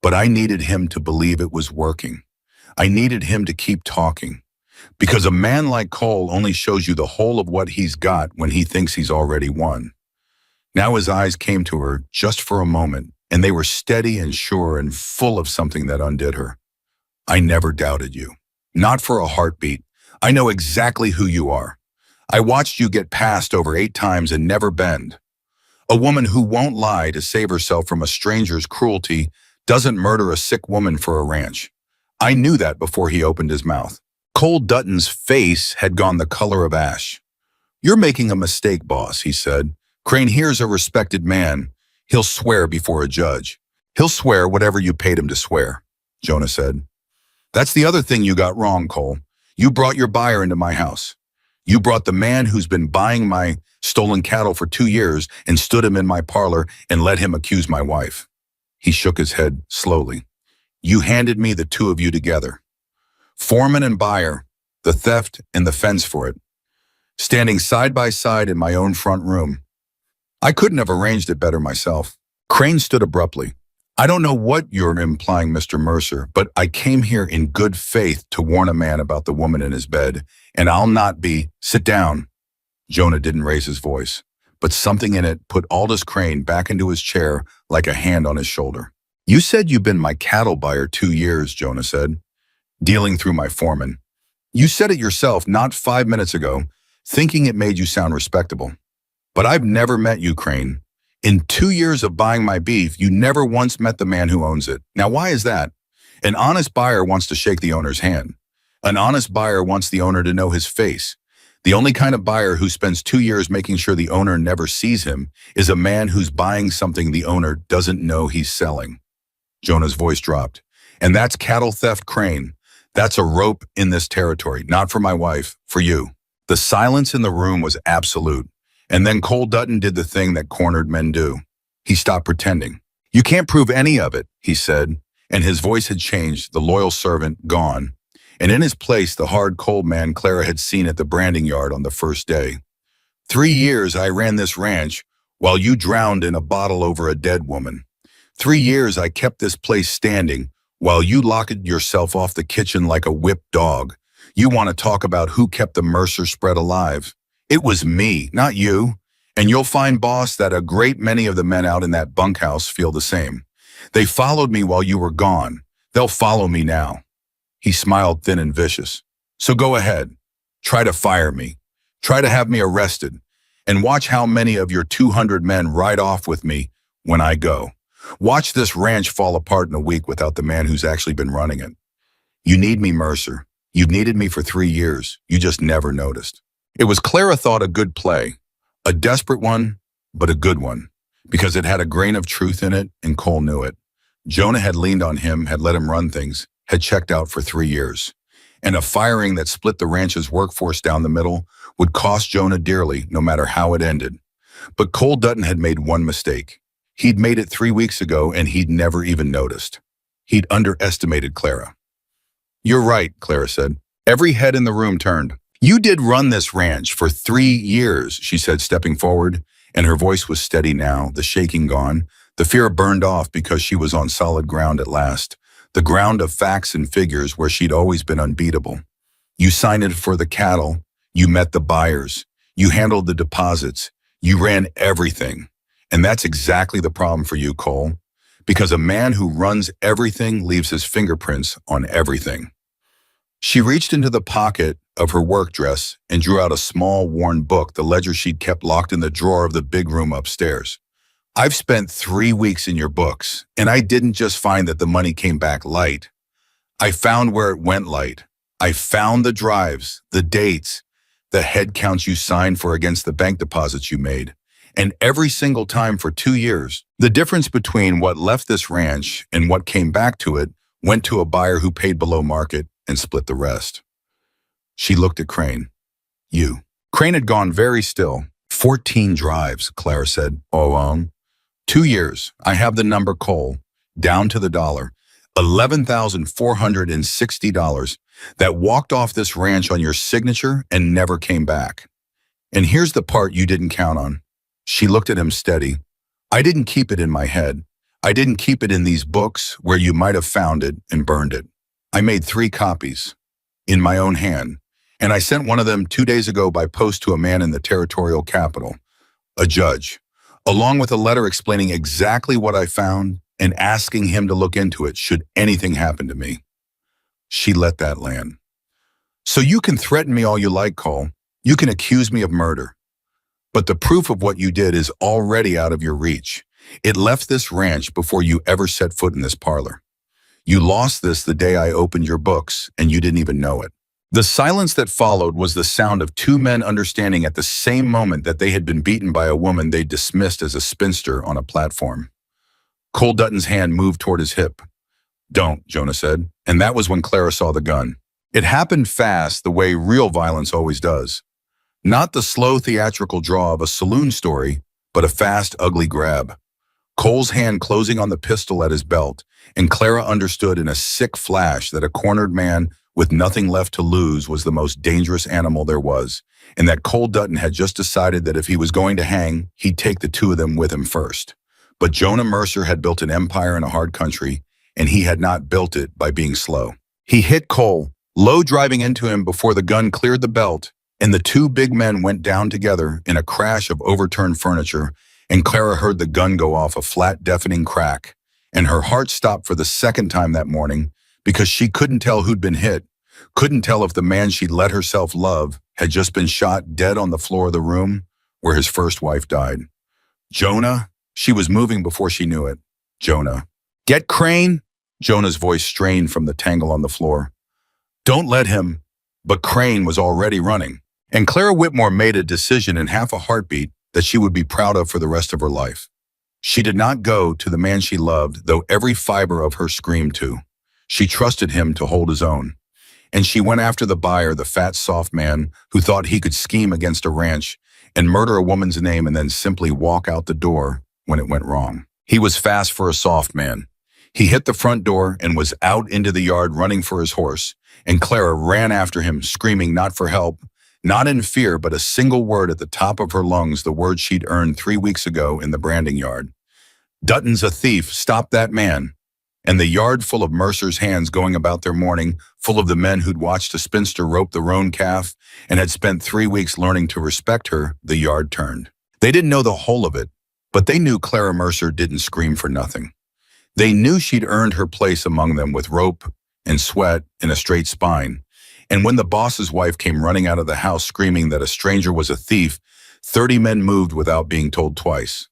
But I needed him to believe it was working. I needed him to keep talking. Because a man like Cole only shows you the whole of what he's got when he thinks he's already won." Now his eyes came to her just for a moment, and they were steady and sure and full of something that undid her. "I never doubted you. Not for a heartbeat. I know exactly who you are. I watched you get passed over 8 times and never bend. A woman who won't lie to save herself from a stranger's cruelty doesn't murder a sick woman for a ranch. I knew that before he opened his mouth." Cole Dutton's face had gone the color of ash. "You're making a mistake, boss," he said. "Crane here's a respected man. He'll swear before a judge." "He'll swear whatever you paid him to swear," Jonah said. "That's the other thing you got wrong, Cole. You brought your buyer into my house. You brought the man who's been buying my stolen cattle for 2 years and stood him in my parlor and let him accuse my wife." He shook his head slowly. "You handed me the two of you together. Foreman and buyer, the theft and the fence for it, standing side by side in my own front room. I couldn't have arranged it better myself." Crane stood abruptly. "I don't know what you're implying, Mr. Mercer, but I came here in good faith to warn a man about the woman in his bed, and I'll not be—" "Sit down." Jonah didn't raise his voice, but something in it put Aldous Crane back into his chair like a hand on his shoulder. "You said you've been my cattle buyer 2 years, Jonah said, dealing through my foreman. You said it yourself not 5 minutes ago, thinking it made you sound respectable. But I've never met you, Crane. In 2 years of buying my beef, you never once met the man who owns it. Now, why is that? An honest buyer wants to shake the owner's hand. An honest buyer wants the owner to know his face. The only kind of buyer who spends 2 years making sure the owner never sees him is a man who's buying something the owner doesn't know he's selling." Jonah's voice dropped. "And that's cattle theft, Crane. That's a rope in this territory, not for my wife, for you." The silence in the room was absolute. And then Cole Dutton did the thing that cornered men do. He stopped pretending. "You can't prove any of it," he said, and his voice had changed, the loyal servant gone. And in his place, the hard, cold man Clara had seen at the branding yard on the first day. 3 years I ran this ranch while you drowned in a bottle over a dead woman. 3 years I kept this place standing while you locked yourself off the kitchen like a whipped dog. You want to talk about who kept the Mercer spread alive. It was me, not you. And you'll find, boss, that a great many of the men out in that bunkhouse feel the same. They followed me while you were gone. They'll follow me now. He smiled thin and vicious. So go ahead. Try to fire me. Try to have me arrested. And watch how many of your 200 men ride off with me when I go. Watch this ranch fall apart in a week without the man who's actually been running it. You need me, Mercer. You've needed me for 3 years. You just never noticed. It was, Clara thought, a good play. A desperate one, but a good one. Because it had a grain of truth in it, and Cole knew it. Jonah had leaned on him, had let him run things, had checked out for 3 years. And a firing that split the ranch's workforce down the middle would cost Jonah dearly, no matter how it ended. But Cole Dutton had made one mistake. He'd made it 3 weeks ago, and he'd never even noticed. He'd underestimated Clara. You're right, Clara said. Every head in the room turned. You did run this ranch for 3 years, she said, stepping forward, and her voice was steady now, the shaking gone. The fear burned off because she was on solid ground at last, the ground of facts and figures where she'd always been unbeatable. You signed it for the cattle, you met the buyers, you handled the deposits, you ran everything. And that's exactly the problem for you, Cole, because a man who runs everything leaves his fingerprints on everything. She reached into the pocket of her work dress and drew out a small, worn book, the ledger she'd kept locked in the drawer of the big room upstairs. I've spent 3 weeks in your books, and I didn't just find that the money came back light. I found where it went light. I found the drives, the dates, the head counts you signed for against the bank deposits you made. And every single time for 2 years, the difference between what left this ranch and what came back to it went to a buyer who paid below market and split the rest. She looked at Crane. You. Crane had gone very still. 14 drives, Clara said. Oh, 2 years. I have the number, Cole, down to the dollar. $11,460 that walked off this ranch on your signature and never came back. And here's the part you didn't count on. She looked at him steady. I didn't keep it in my head. I didn't keep it in these books where you might have found it and burned it. I made 3 copies in my own hand, and I sent one of them 2 days ago by post to a man in the territorial capital, a judge, along with a letter explaining exactly what I found and asking him to look into it should anything happen to me. She let that land. So you can threaten me all you like, Cole. You can accuse me of murder. But the proof of what you did is already out of your reach. It left this ranch before you ever set foot in this parlor. You lost this the day I opened your books, and you didn't even know it. The silence that followed was the sound of 2 men understanding at the same moment that they had been beaten by a woman they dismissed as a spinster on a platform. Cole Dutton's hand moved toward his hip. Don't, Jonah said, and that was when Clara saw the gun. It happened fast, the way real violence always does. Not the slow theatrical draw of a saloon story, but a fast, ugly grab. Cole's hand closing on the pistol at his belt, and Clara understood in a sick flash that a cornered man with nothing left to lose was the most dangerous animal there was, and that Cole Dutton had just decided that if he was going to hang, he'd take the 2 of them with him first. But Jonah Mercer had built an empire in a hard country, and he had not built it by being slow. He hit Cole, low driving into him before the gun cleared the belt, and the 2 big men went down together in a crash of overturned furniture, and Clara heard the gun go off a flat, deafening crack, and her heart stopped for the second time that morning because she couldn't tell who'd been hit, couldn't tell if the man she'd let herself love had just been shot dead on the floor of the room where his first wife died. Jonah? She was moving before she knew it. Jonah. Get Crane? Jonah's voice strained from the tangle on the floor. Don't let him. But Crane was already running. And Clara Whitmore made a decision in half a heartbeat that she would be proud of for the rest of her life. She did not go to the man she loved, though every fiber of her screamed to. She trusted him to hold his own. And she went after the buyer, the fat, soft man who thought he could scheme against a ranch and murder a woman's name and then simply walk out the door when it went wrong. He was fast for a soft man. He hit the front door and was out into the yard running for his horse, and Clara ran after him, screaming not for help, not in fear, but a single word at the top of her lungs, the word she'd earned 3 weeks ago in the branding yard. Dutton's a thief. Stop that man. and the yard full of Mercer's hands going about their morning, full of the men who'd watched a spinster rope the roan calf and had spent 3 weeks learning to respect her, the yard turned. They didn't know the whole of it, but they knew Clara Mercer didn't scream for nothing. They knew she'd earned her place among them with rope and sweat and a straight spine. And when the boss's wife came running out of the house screaming that a stranger was a thief, 30 men moved without being told twice.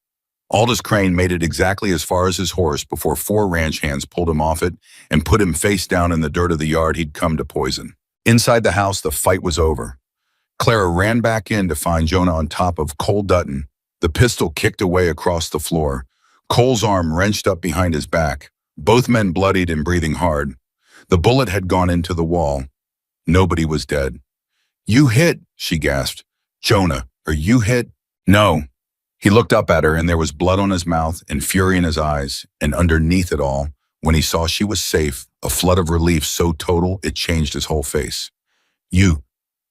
Aldous Crane made it exactly as far as his horse before 4 ranch hands pulled him off it and put him face down in the dirt of the yard he'd come to poison. Inside the house, the fight was over. Clara ran back in to find Jonah on top of Cole Dutton, the pistol kicked away across the floor, Cole's arm wrenched up behind his back, both men bloodied and breathing hard. The bullet had gone into the wall. Nobody was dead. "You hit," she gasped. "Jonah, are you hit?" "No." He looked up at her, and there was blood on his mouth and fury in his eyes, and underneath it all, when he saw she was safe, a flood of relief so total it changed his whole face. "You."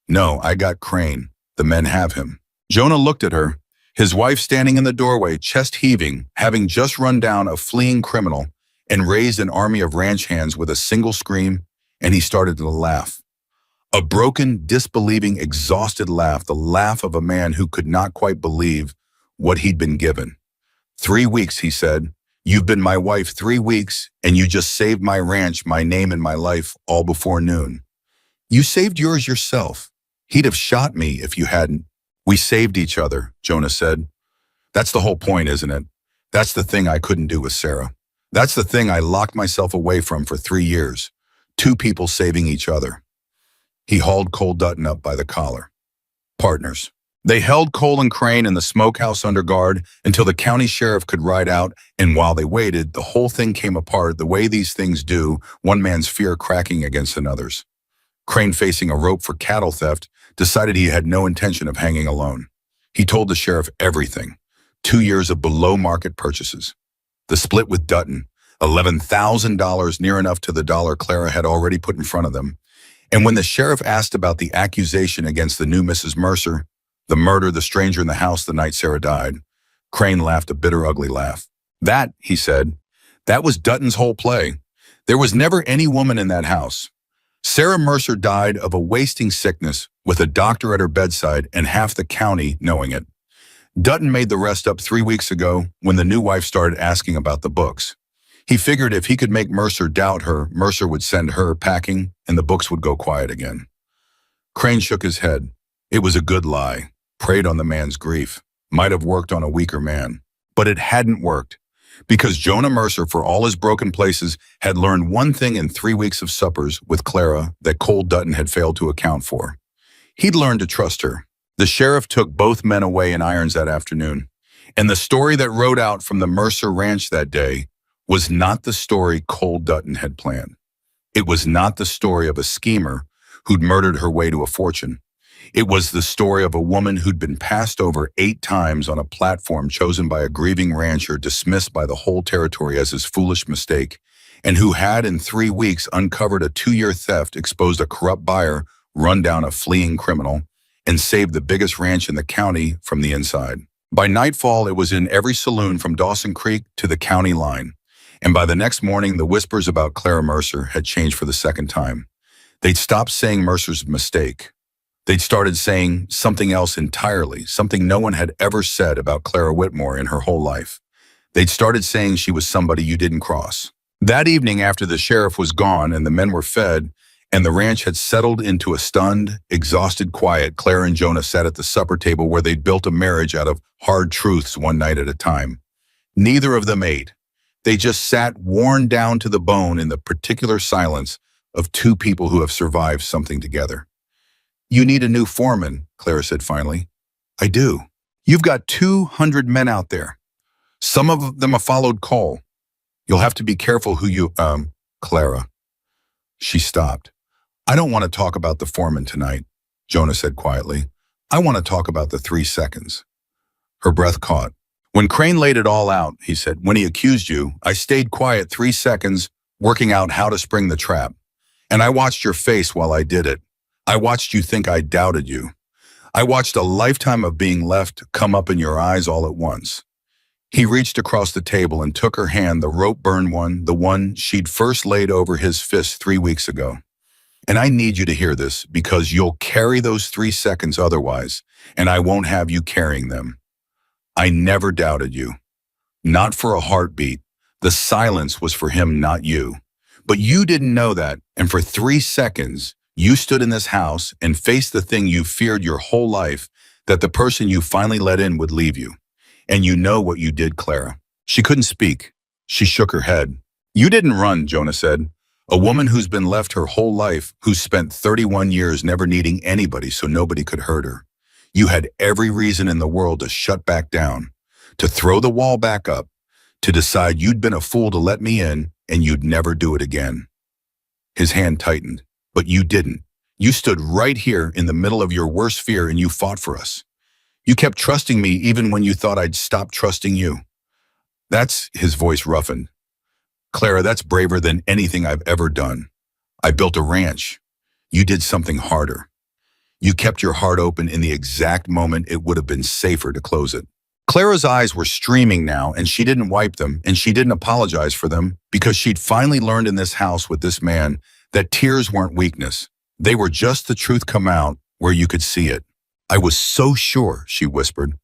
"No, I got Crane. The men have him." Jonah looked at her, his wife standing in the doorway, chest heaving, having just run down a fleeing criminal, and raised an army of ranch hands with a single scream, and he started to laugh. A broken, disbelieving, exhausted laugh, the laugh of a man who could not quite believe what he'd been given. 3 weeks, he said. "You've been my wife 3 weeks, and you just saved my ranch, my name, and my life all before noon. You saved yours yourself. He'd have shot me if you hadn't." "We saved each other," Jonah said. "That's the whole point, isn't it? That's the thing I couldn't do with Sarah. That's the thing I locked myself away from for 3 years. 2 people saving each other." He hauled Cole Dutton up by the collar. "Partners." They held Cole and Crane in the smokehouse under guard until the county sheriff could ride out, and while they waited, the whole thing came apart the way these things do, one man's fear cracking against another's. Crane, facing a rope for cattle theft, decided he had no intention of hanging alone. He told the sheriff everything. 2 years of below-market purchases. The split with Dutton, $11,000, near enough to the dollar Clara had already put in front of them. And when the sheriff asked about the accusation against the new Mrs. Mercer, the murder, the stranger in the house the night Sarah died, Crane laughed a bitter, ugly laugh. "That," he said, "that was Dutton's whole play. There was never any woman in that house. Sarah Mercer died of a wasting sickness with a doctor at her bedside and half the county knowing it. Dutton made the rest up 3 weeks ago when the new wife started asking about the books. He figured if he could make Mercer doubt her, Mercer would send her packing and the books would go quiet again." Crane shook his head. It was a good lie. Preyed on the man's grief. Might have worked on a weaker man. But it hadn't worked. Because Jonah Mercer, for all his broken places, had learned one thing in 3 weeks of suppers with Clara that Cole Dutton had failed to account for. He'd learned to trust her. The sheriff took both men away in irons that afternoon. And the story that rode out from the Mercer ranch that day was not the story Cole Dutton had planned. It was not the story of a schemer who'd murdered her way to a fortune. It was the story of a woman who'd been passed over 8 times on a platform chosen by a grieving rancher dismissed by the whole territory as his foolish mistake, and who had in 3 weeks uncovered a 2-year theft, exposed a corrupt buyer, run down a fleeing criminal, and saved the biggest ranch in the county from the inside. By nightfall, it was in every saloon from Dawson Creek to the county line, and by the next morning, the whispers about Clara Mercer had changed for the second time. They'd stopped saying Mercer's mistake. They'd started saying something else entirely, something no one had ever said about Clara Whitmore in her whole life. They'd started saying she was somebody you didn't cross. That evening, after the sheriff was gone and the men were fed, and the ranch had settled into a stunned, exhausted quiet, Clara and Jonah sat at the supper table where they'd built a marriage out of hard truths one night at a time. Neither of them ate. They just sat worn down to the bone in the particular silence of 2 people who have survived something together. "You need a new foreman," Clara said finally. "I do. You've got 200 men out there. Some of them have followed Cole. You'll have to be careful who you, Clara." She stopped. "I don't want to talk about the foreman tonight," Jonah said quietly. "I want to talk about the 3 seconds. Her breath caught. "When Crane laid it all out," he said, "when he accused you, I stayed quiet 3 seconds, working out how to spring the trap. And I watched your face while I did it. I watched you think I doubted you. I watched a lifetime of being left come up in your eyes all at once. He reached across the table and took her hand, the rope-burn one, the one she'd first laid over his fist 3 weeks ago. And I need you to hear this because you'll carry those 3 seconds otherwise, and I won't have you carrying them. I never doubted you. Not for a heartbeat. The silence was for him, not you. But you didn't know that, and for 3 seconds, you stood in this house and faced the thing you feared your whole life, that the person you finally let in would leave you. And you know what you did, Clara. She couldn't speak. She shook her head. You didn't run, Jonah said. A woman who's been left her whole life, who's spent 31 years never needing anybody so nobody could hurt her. You had every reason in the world to shut back down, to throw the wall back up, to decide you'd been a fool to let me in and you'd never do it again. His hand tightened, but you didn't. You stood right here in the middle of your worst fear and you fought for us. You kept trusting me even when you thought I'd stop trusting you. His voice roughened. Clara, that's braver than anything I've ever done. I built a ranch. You did something harder. You kept your heart open in the exact moment it would have been safer to close it. Clara's eyes were streaming now, and she didn't wipe them, and she didn't apologize for them, because she'd finally learned in this house with this man that tears weren't weakness. They were just the truth come out where you could see it. I was so sure, she whispered.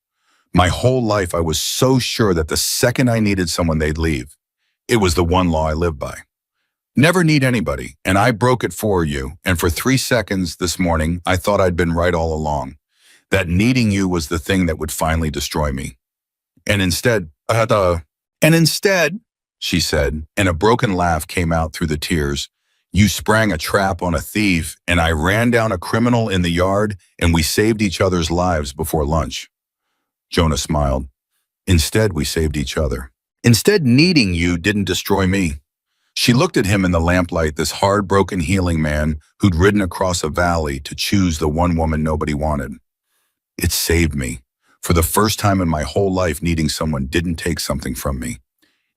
My whole life I was so sure that the second I needed someone they'd leave. It was the one law I lived by. Never need anybody, and I broke it for you, and for 3 seconds this morning I thought I'd been right all along. That needing you was the thing that would finally destroy me. And instead, she said, and a broken laugh came out through the tears, you sprang a trap on a thief, and I ran down a criminal in the yard, and we saved each other's lives before lunch. Jonah smiled. Instead, we saved each other. Instead, needing you didn't destroy me. She looked at him in the lamplight, this hard, broken, healing man who'd ridden across a valley to choose the one woman nobody wanted. It saved me. For the first time in my whole life, needing someone didn't take something from me.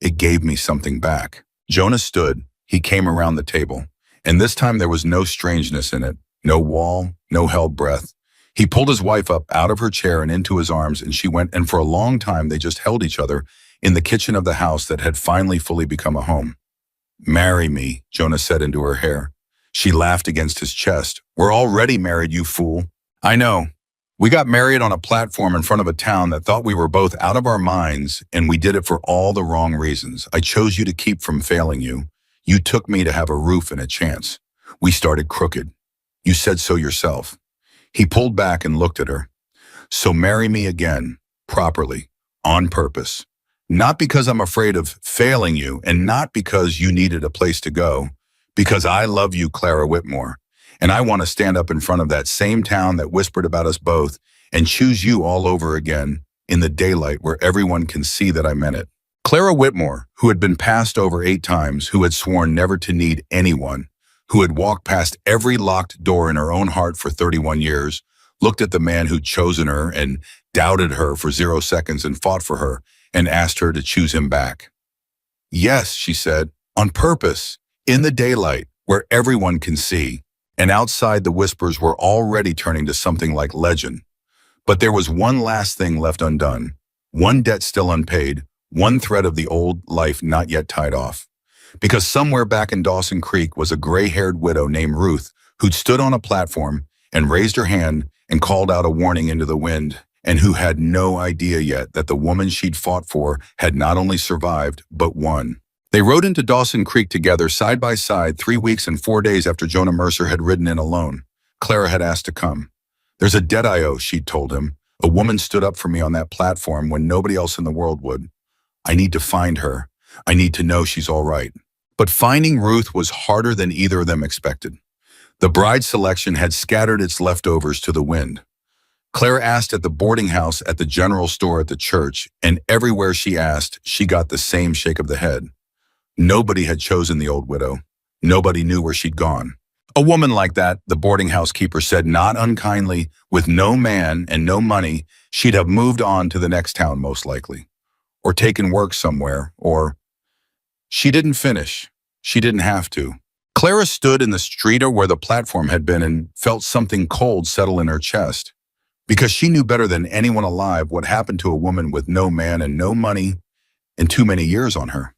It gave me something back. Jonah stood. He came around the table, and this time there was no strangeness in it, no wall, no held breath. He pulled his wife up out of her chair and into his arms, and she went, and for a long time they just held each other in the kitchen of the house that had finally fully become a home. Marry me, Jonah said into her hair. She laughed against his chest. We're already married, you fool. I know. We got married on a platform in front of a town that thought we were both out of our minds, and we did it for all the wrong reasons. I chose you to keep from failing you. You took me to have a roof and a chance. We started crooked. You said so yourself. He pulled back and looked at her. So marry me again, properly, on purpose. Not because I'm afraid of failing you, and not because you needed a place to go, because I love you, Clara Whitmore, and I want to stand up in front of that same town that whispered about us both and choose you all over again in the daylight where everyone can see that I meant it. Clara Whitmore, who had been passed over 8 times, who had sworn never to need anyone, who had walked past every locked door in her own heart for 31 years, looked at the man who'd chosen her and doubted her for 0 seconds and fought for her and asked her to choose him back. Yes, she said, on purpose, in the daylight, where everyone can see, and outside the whispers were already turning to something like legend. But there was one last thing left undone, one debt still unpaid, one thread of the old life not yet tied off. Because somewhere back in Dawson Creek was a gray-haired widow named Ruth who'd stood on a platform and raised her hand and called out a warning into the wind, and who had no idea yet that the woman she'd fought for had not only survived, but won. They rode into Dawson Creek together side by side 3 weeks and 4 days after Jonah Mercer had ridden in alone. Clara had asked to come. There's a debt I owe, she'd told him. A woman stood up for me on that platform when nobody else in the world would. I need to find her. I need to know she's all right. But finding Ruth was harder than either of them expected. The bride selection had scattered its leftovers to the wind. Claire asked at the boarding house, at the general store, at the church, and everywhere she asked, she got the same shake of the head. Nobody had chosen the old widow. Nobody knew where she'd gone. A woman like that, the boarding house keeper said not unkindly, with no man and no money, she'd have moved on to the next town most likely. Or taken work somewhere, or... She didn't finish. She didn't have to. Clara stood in the street or where the platform had been and felt something cold settle in her chest. because she knew better than anyone alive what happened to a woman with no man and no money and too many years on her.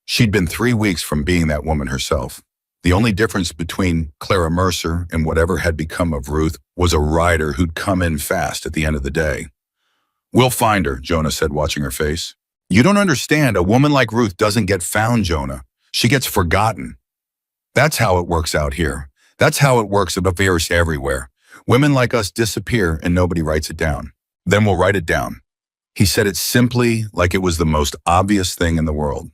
She'd been 3 weeks from being that woman herself. The only difference between Clara Mercer and whatever had become of Ruth was a rider who'd come in fast at the end of the day. "We'll find her," Jonah said, watching her face. "You don't understand. A woman like Ruth doesn't get found, Jonah. She gets forgotten. That's how it works out here. That's how it works. It appears everywhere. Women like us disappear and nobody writes it down. Then we'll write it down." He said it simply, like it was the most obvious thing in the world.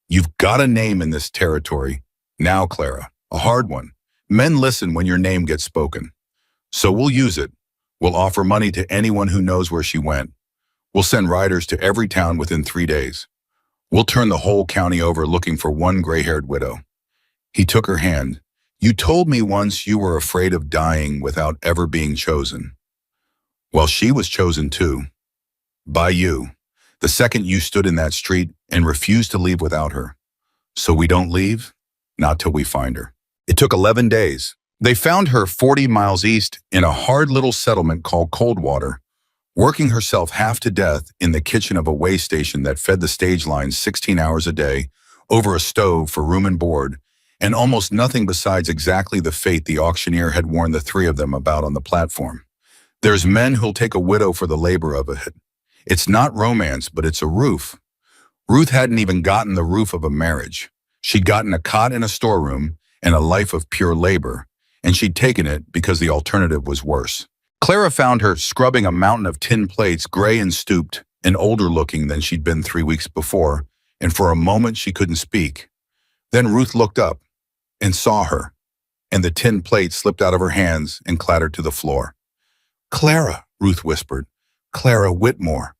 "You've got a name in this territory now, Clara, a hard one. Men listen when your name gets spoken. So we'll use it. We'll offer money to anyone who knows where she went. We'll send riders to every town within 3 days. We'll turn the whole county over looking for one gray-haired widow." He took her hand. "You told me once you were afraid of dying without ever being chosen. Well, she was chosen too. By you. The second you stood in that street and refused to leave without her. So we don't leave? Not till we find her." It took 11 days. They found her 40 miles east in a hard little settlement called Coldwater, working herself half to death in the kitchen of a way station that fed the stage lines 16 hours a day, over a stove for room and board, and almost nothing besides exactly the fate the auctioneer had warned the three of them about on the platform. There's men who'll take a widow for the labor of it. It's not romance, but it's a roof. Ruth hadn't even gotten the roof of a marriage. She'd gotten a cot in a storeroom and a life of pure labor, and she'd taken it because the alternative was worse. Clara found her scrubbing a mountain of tin plates, gray and stooped, and older looking than she'd been 3 weeks before, and for a moment she couldn't speak. Then Ruth looked up and saw her, and the tin plate slipped out of her hands and clattered to the floor. "Clara," Ruth whispered. "Clara Whitmore."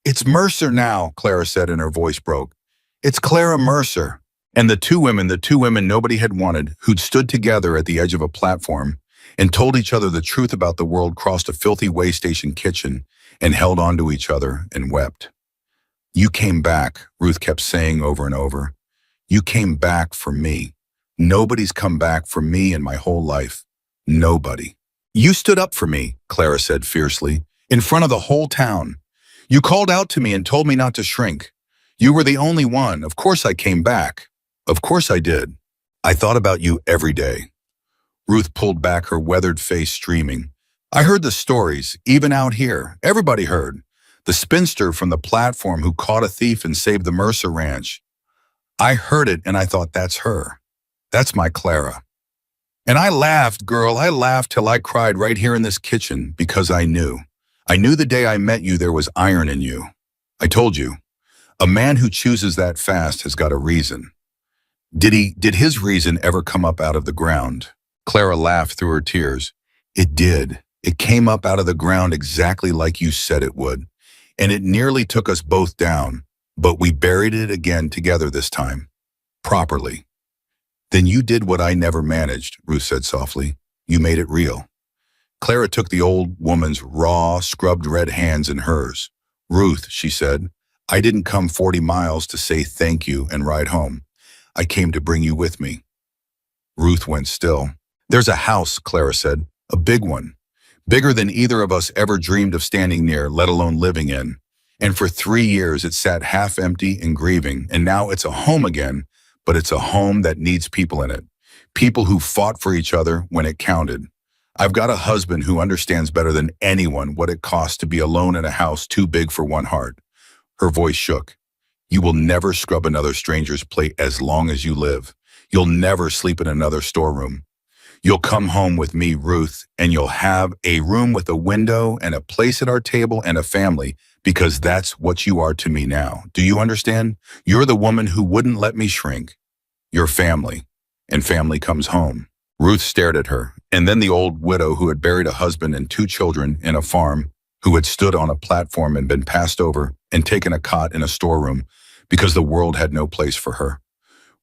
"It's Mercer now," Clara said, and her voice broke. "It's Clara Mercer." And the two women nobody had wanted, who'd stood together at the edge of a platform and told each other the truth about the world, crossed a filthy way station kitchen and held on to each other and wept. "You came back," Ruth kept saying over and over. "You came back for me. Nobody's come back for me in my whole life. Nobody." "You stood up for me," Clara said fiercely, "in front of the whole town. You called out to me and told me not to shrink. You were the only one. Of course I came back. Of course I did. I thought about you every day." Ruth pulled back, her weathered face streaming. "I heard the stories, even out here. Everybody heard. The spinster from the platform who caught a thief and saved the Mercer Ranch. I heard it and I thought, that's her. That's my Clara. And I laughed, girl. I laughed till I cried right here in this kitchen because I knew. I knew the day I met you there was iron in you. I told you, a man who chooses that fast has got a reason. Did his reason ever come up out of the ground?" Clara laughed through her tears. "It did. It came up out of the ground exactly like you said it would. And it nearly took us both down, but we buried it again together this time. Properly." "Then you did what I never managed," Ruth said softly. "You made it real." Clara took the old woman's raw, scrubbed red hands in hers. "Ruth," she said, "I didn't come 40 miles to say thank you and ride home. I came to bring you with me." Ruth went still. "There's a house," Clara said, "a big one. Bigger than either of us ever dreamed of standing near, let alone living in. And for 3 years it sat half empty and grieving, and now it's a home again, but it's a home that needs people in it. People who fought for each other when it counted. I've got a husband who understands better than anyone what it costs to be alone in a house too big for one heart." Her voice shook. "You will never scrub another stranger's plate as long as you live. You'll never sleep in another storeroom. You'll come home with me, Ruth, and you'll have a room with a window and a place at our table and a family, because that's what you are to me now. Do you understand? You're the woman who wouldn't let me shrink. You're family, and family comes home." Ruth stared at her, and then the old widow who had buried a husband and 2 children in a farm, who had stood on a platform and been passed over and taken a cot in a storeroom because the world had no place for her.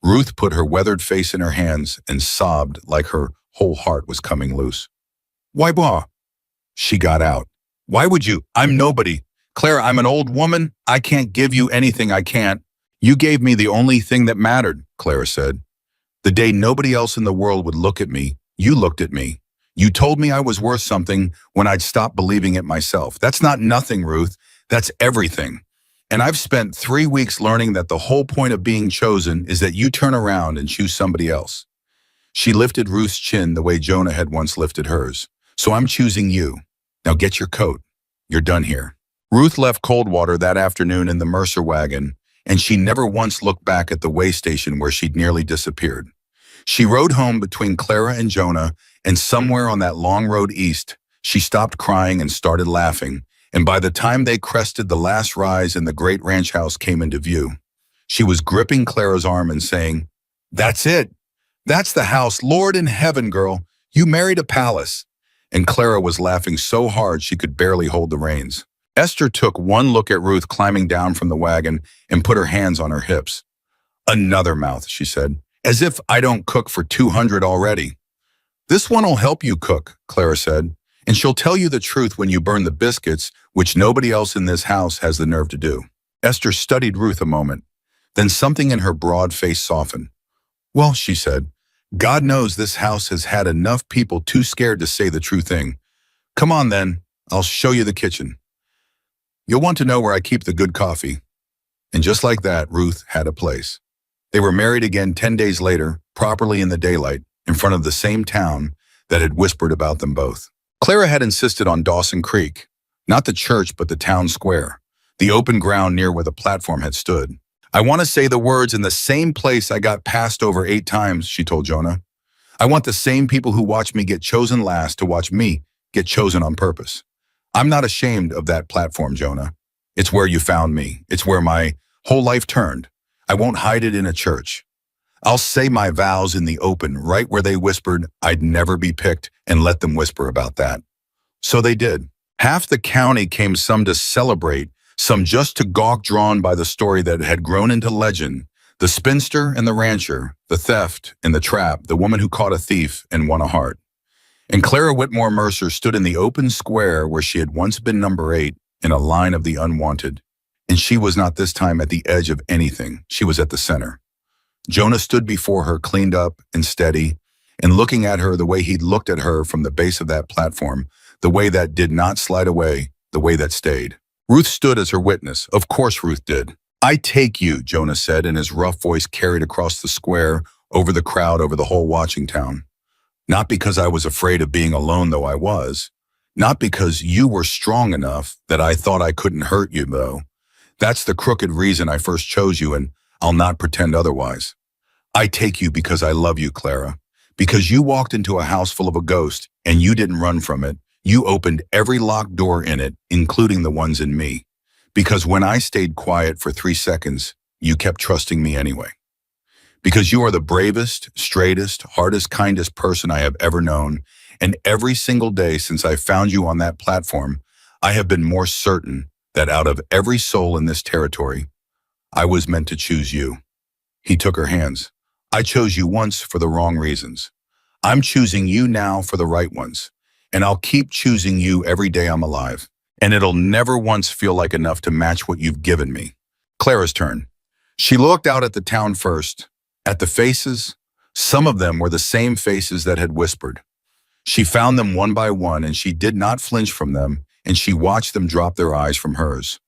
Ruth put her weathered face in her hands and sobbed like her whole heart was coming loose. "Why, bah?" She got out. "Why would you? I'm nobody. Clara, I'm an old woman. I can't give you anything I can't." "You gave me the only thing that mattered," Clara said. "The day nobody else in the world would look at me, you looked at me. You told me I was worth something when I'd stopped believing it myself. That's not nothing, Ruth. That's everything. And I've spent 3 weeks learning that the whole point of being chosen is that you turn around and choose somebody else. She lifted Ruth's chin the way Jonah had once lifted hers. So I'm choosing you. Now get your coat. You're done here. Ruth left Coldwater that afternoon in the Mercer wagon, and she never once looked back at the way station where she'd nearly disappeared. She rode home between Clara and Jonah, and somewhere on that long road east, she stopped crying and started laughing, and by the time they crested the last rise and the great ranch house came into view, she was gripping Clara's arm and saying, "That's it. That's the house. Lord in heaven, girl, you married a palace." And Clara was laughing so hard she could barely hold the reins. Esther took one look at Ruth climbing down from the wagon and put her hands on her hips. "Another mouth," she said, "as if I don't cook for 200 already." "This one'll help you cook," Clara said, "and she'll tell you the truth when you burn the biscuits, which nobody else in this house has the nerve to do." Esther studied Ruth a moment. Then something in her broad face softened. "Well," she said, "God knows this house has had enough people too scared to say the true thing. Come on then, I'll show you the kitchen. You'll want to know where I keep the good coffee." And just like that, Ruth had a place. They were married again 10 days later, properly in the daylight, in front of the same town that had whispered about them both. Clara had insisted on Dawson Creek, not the church but the town square, the open ground near where the platform had stood. "I want to say the words in the same place I got passed over 8 times, she told Jonah. "I want the same people who watched me get chosen last to watch me get chosen on purpose. I'm not ashamed of that platform, Jonah. It's where you found me. It's where my whole life turned. I won't hide it in a church. I'll say my vows in the open, right where they whispered I'd never be picked, and let them whisper about that." So they did. Half the county came, some to celebrate, some just to gawk, drawn by the story that had grown into legend. The spinster and the rancher, the theft and the trap, the woman who caught a thief and won a heart. And Clara Whitmore Mercer stood in the open square where she had once been number 8 in a line of the unwanted. And she was not this time at the edge of anything. She was at the center. Jonah stood before her, cleaned up and steady, and looking at her the way he'd looked at her from the base of that platform, the way that did not slide away, the way that stayed. Ruth stood as her witness. Of course Ruth did. "I take you," Jonah said, and his rough voice carried across the square, over the crowd, over the whole watching town. "Not because I was afraid of being alone, though I was. Not because you were strong enough that I thought I couldn't hurt you, though. That's the crooked reason I first chose you, and I'll not pretend otherwise. I take you because I love you, Clara. Because you walked into a house full of a ghost, and you didn't run from it. You opened every locked door in it, including the ones in me. Because when I stayed quiet for 3 seconds, you kept trusting me anyway. Because you are the bravest, straightest, hardest, kindest person I have ever known, and every single day since I found you on that platform, I have been more certain that out of every soul in this territory, I was meant to choose you." He took her hands. "I chose you once for the wrong reasons. I'm choosing you now for the right ones, and I'll keep choosing you every day I'm alive. And it'll never once feel like enough to match what you've given me." Clara's turn. She looked out at the town first, at the faces. Some of them were the same faces that had whispered. She found them one by one, and she did not flinch from them, and she watched them drop their eyes from hers.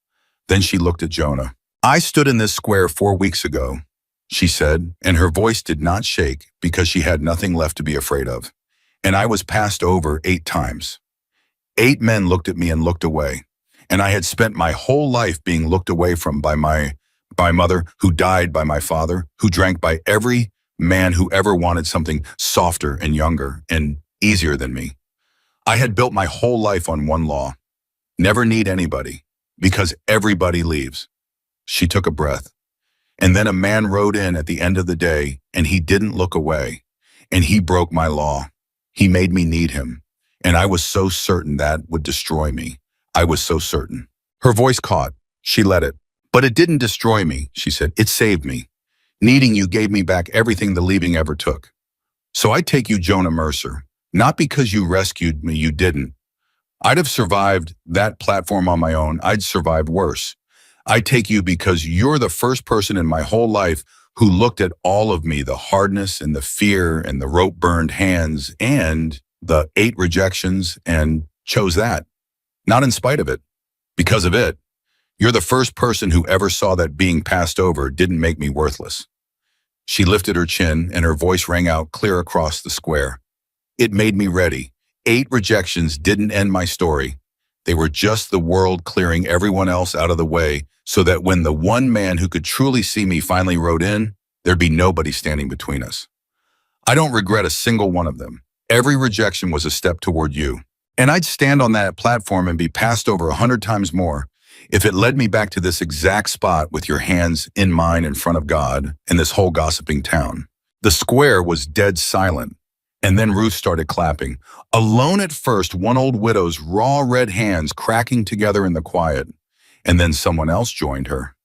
Then she looked at Jonah. "I stood in this square 4 weeks ago," she said, and her voice did not shake because she had nothing left to be afraid of. "And I was passed over 8 times. 8 men looked at me and looked away, and I had spent my whole life being looked away from by my mother, who died by my father, who drank by every man who ever wanted something softer and younger and easier than me. I had built my whole life on one law: never need anybody, because everybody leaves." She took a breath. "And then a man rode in at the end of the day, and he didn't look away, and he broke my law. He made me need him, and I was so certain that would destroy me. I was so certain." Her voice caught. She let it. "But it didn't destroy me," she said. "It saved me. Needing you gave me back everything the leaving ever took. So I take you, Jonah Mercer, not because you rescued me, you didn't. I'd have survived that platform on my own. I'd survived worse. I take you because you're the first person in my whole life who looked at all of me, the hardness and the fear and the rope-burned hands, and the 8 rejections, and chose that. Not in spite of it, because of it. You're the first person who ever saw that being passed over didn't make me worthless. She lifted her chin and her voice rang out clear across the square. It made me ready. 8 rejections didn't end my story. They were just the world clearing everyone else out of the way so that when the one man who could truly see me finally rode in, there'd be nobody standing between us. I don't regret a single one of them. Every rejection was a step toward you. And I'd stand on that platform and be passed over 100 times more if it led me back to this exact spot with your hands in mine in front of God and this whole gossiping town. The square was dead silent. And then Ruth started clapping. Alone at first, one old widow's raw red hands cracking together in the quiet. And then someone else joined her.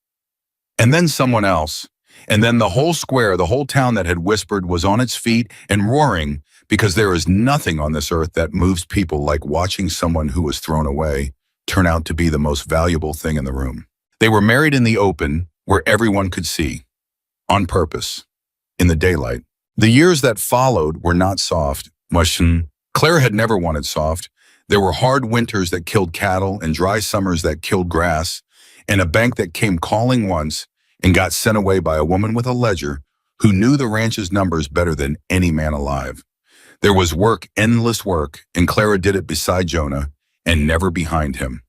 And then someone else. And then the whole square, the whole town that had whispered was on its feet and roaring because there is nothing on this earth that moves people like watching someone who was thrown away turn out to be the most valuable thing in the room. They were married in the open where everyone could see. On purpose. In the daylight. The years that followed were not soft. Clara had never wanted soft. There were hard winters that killed cattle and dry summers that killed grass, and a bank that came calling once and got sent away by a woman with a ledger who knew the ranch's numbers better than any man alive. There was work, endless work, and Clara did it beside Jonah and never behind him.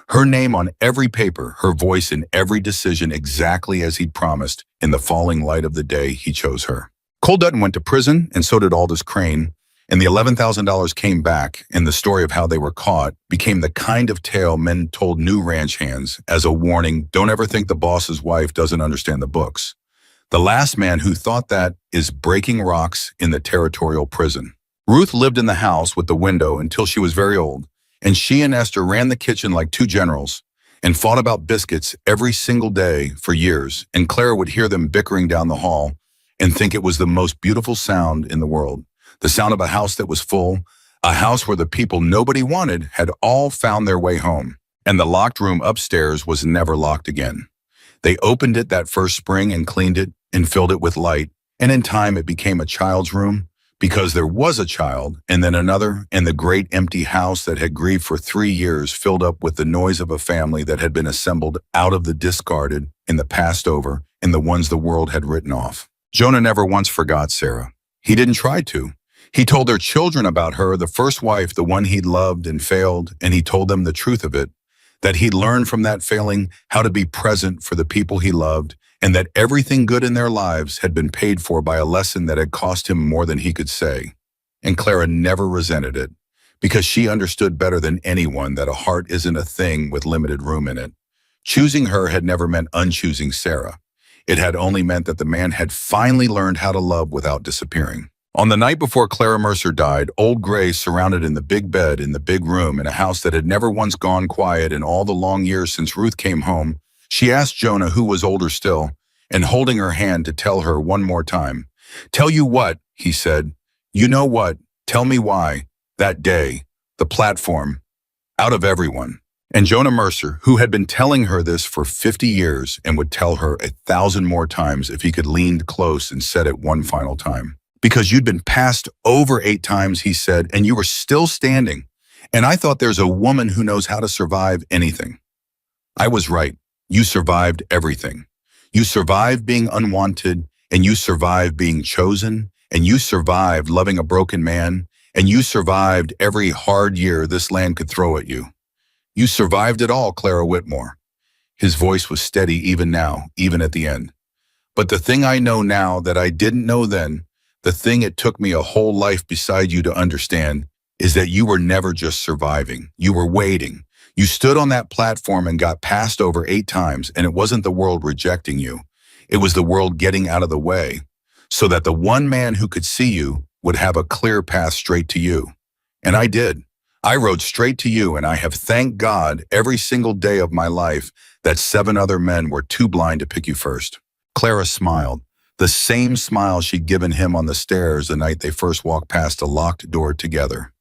Her name on every paper, her voice in every decision exactly as he'd promised in the falling light of the day he chose her. Cole Dutton went to prison, and so did Aldous Crane, and the $11,000 came back, and the story of how they were caught became the kind of tale men told new ranch hands as a warning, don't ever think the boss's wife doesn't understand the books. The last man who thought that is breaking rocks in the territorial prison. Ruth lived in the house with the window until she was very old, and she and Esther ran the kitchen like two generals and fought about biscuits every single day for years, and Clara would hear them bickering down the hall and think it was the most beautiful sound in the world. The sound of a house that was full, a house where the people nobody wanted had all found their way home. And the locked room upstairs was never locked again. They opened it that first spring and cleaned it and filled it with light. And in time it became a child's room because there was a child and then another, and the great empty house that had grieved for 3 years filled up with the noise of a family that had been assembled out of the discarded and the passed over and the ones the world had written off. Jonah never once forgot Sarah. He didn't try to. He told their children about her, the first wife, the one he'd loved and failed, and he told them the truth of it, that he'd learned from that failing how to be present for the people he loved, and that everything good in their lives had been paid for by a lesson that had cost him more than he could say. And Clara never resented it, because she understood better than anyone that a heart isn't a thing with limited room in it. Choosing her had never meant unchoosing Sarah. It had only meant that the man had finally learned how to love without disappearing. On the night before Clara Mercer died, old Gray, surrounded in the big bed in the big room in a house that had never once gone quiet in all the long years since Ruth came home, she asked Jonah, who was older still, and holding her hand to tell her one more time. Tell you what, he said. You know what? Tell me why. That day, the platform, out of everyone. And Jonah Mercer, who had been telling her this for 50 years and would tell her 1,000 more times if he could lean close and said it one final time. Because you'd been passed over 8 times, he said, and you were still standing. And I thought there's a woman who knows how to survive anything. I was right. You survived everything. You survived being unwanted, and you survived being chosen, and you survived loving a broken man, and you survived every hard year this land could throw at you. You survived it all, Clara Whitmore. His voice was steady even now, even at the end. But the thing I know now that I didn't know then, the thing it took me a whole life beside you to understand, is that you were never just surviving. You were waiting. You stood on that platform and got passed over 8 times, and it wasn't the world rejecting you. It was the world getting out of the way, so that the one man who could see you would have a clear path straight to you. And I did. I rode straight to you, and I have thanked God every single day of my life that 7 other men were too blind to pick you first. Clara smiled, the same smile she'd given him on the stairs the night they first walked past a locked door together.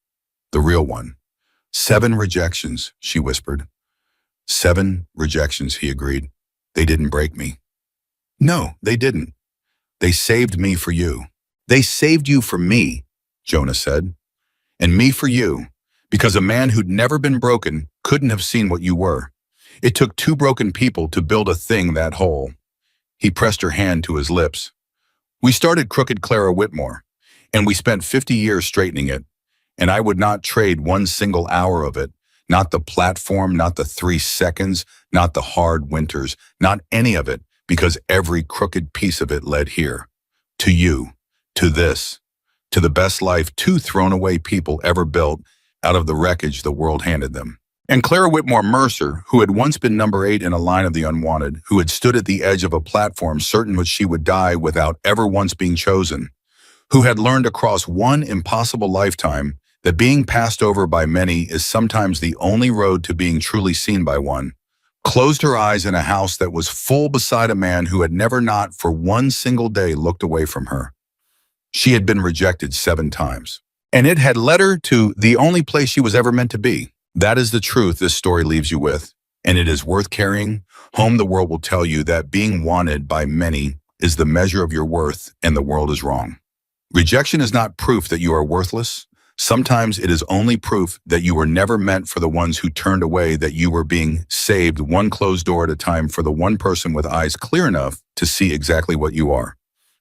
The real one. 7 rejections, she whispered. 7 rejections, he agreed. They didn't break me. No, they didn't. They saved me for you. They saved you for me, Jonah said. And me for you, because a man who'd never been broken couldn't have seen what you were. It took two broken people to build a thing that whole. He pressed her hand to his lips. We started Crooked Clara Whitmore, and we spent 50 years straightening it. And I would not trade one single hour of it, not the platform, not the 3 seconds, not the hard winters, not any of it, because every crooked piece of it led here. To you, to this, to the best life two thrown away people ever built out of the wreckage the world handed them. And Clara Whitmore Mercer, who had once been number 8 in a line of the unwanted, who had stood at the edge of a platform certain that she would die without ever once being chosen, who had learned across one impossible lifetime that being passed over by many is sometimes the only road to being truly seen by one, closed her eyes in a house that was full beside a man who had never not for one single day looked away from her. She had been rejected 7 times, and it had led her to the only place she was ever meant to be. That is the truth this story leaves you with, and it is worth carrying home. The world will tell you that being wanted by many is the measure of your worth, and the world is wrong. Rejection is not proof that you are worthless. Sometimes it is only proof that you were never meant for the ones who turned away, that you were being saved one closed door at a time for the one person with eyes clear enough to see exactly what you are.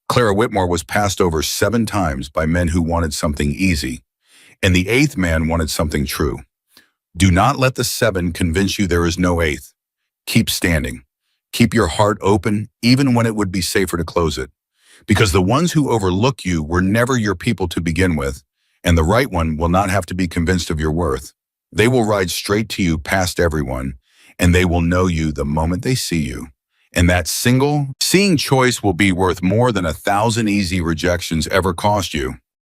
Clara Whitmore was passed over 7 times by men who wanted something easy, and the 8th man wanted something true. Do not let the 7 convince you there is no 8th. Keep standing. Keep your heart open, even when it would be safer to close it. Because the ones who overlook you were never your people to begin with, and the right one will not have to be convinced of your worth. They will ride straight to you past everyone, and they will know you the moment they see you. And that single, seeing choice will be worth more than 1,000 easy rejections ever cost you.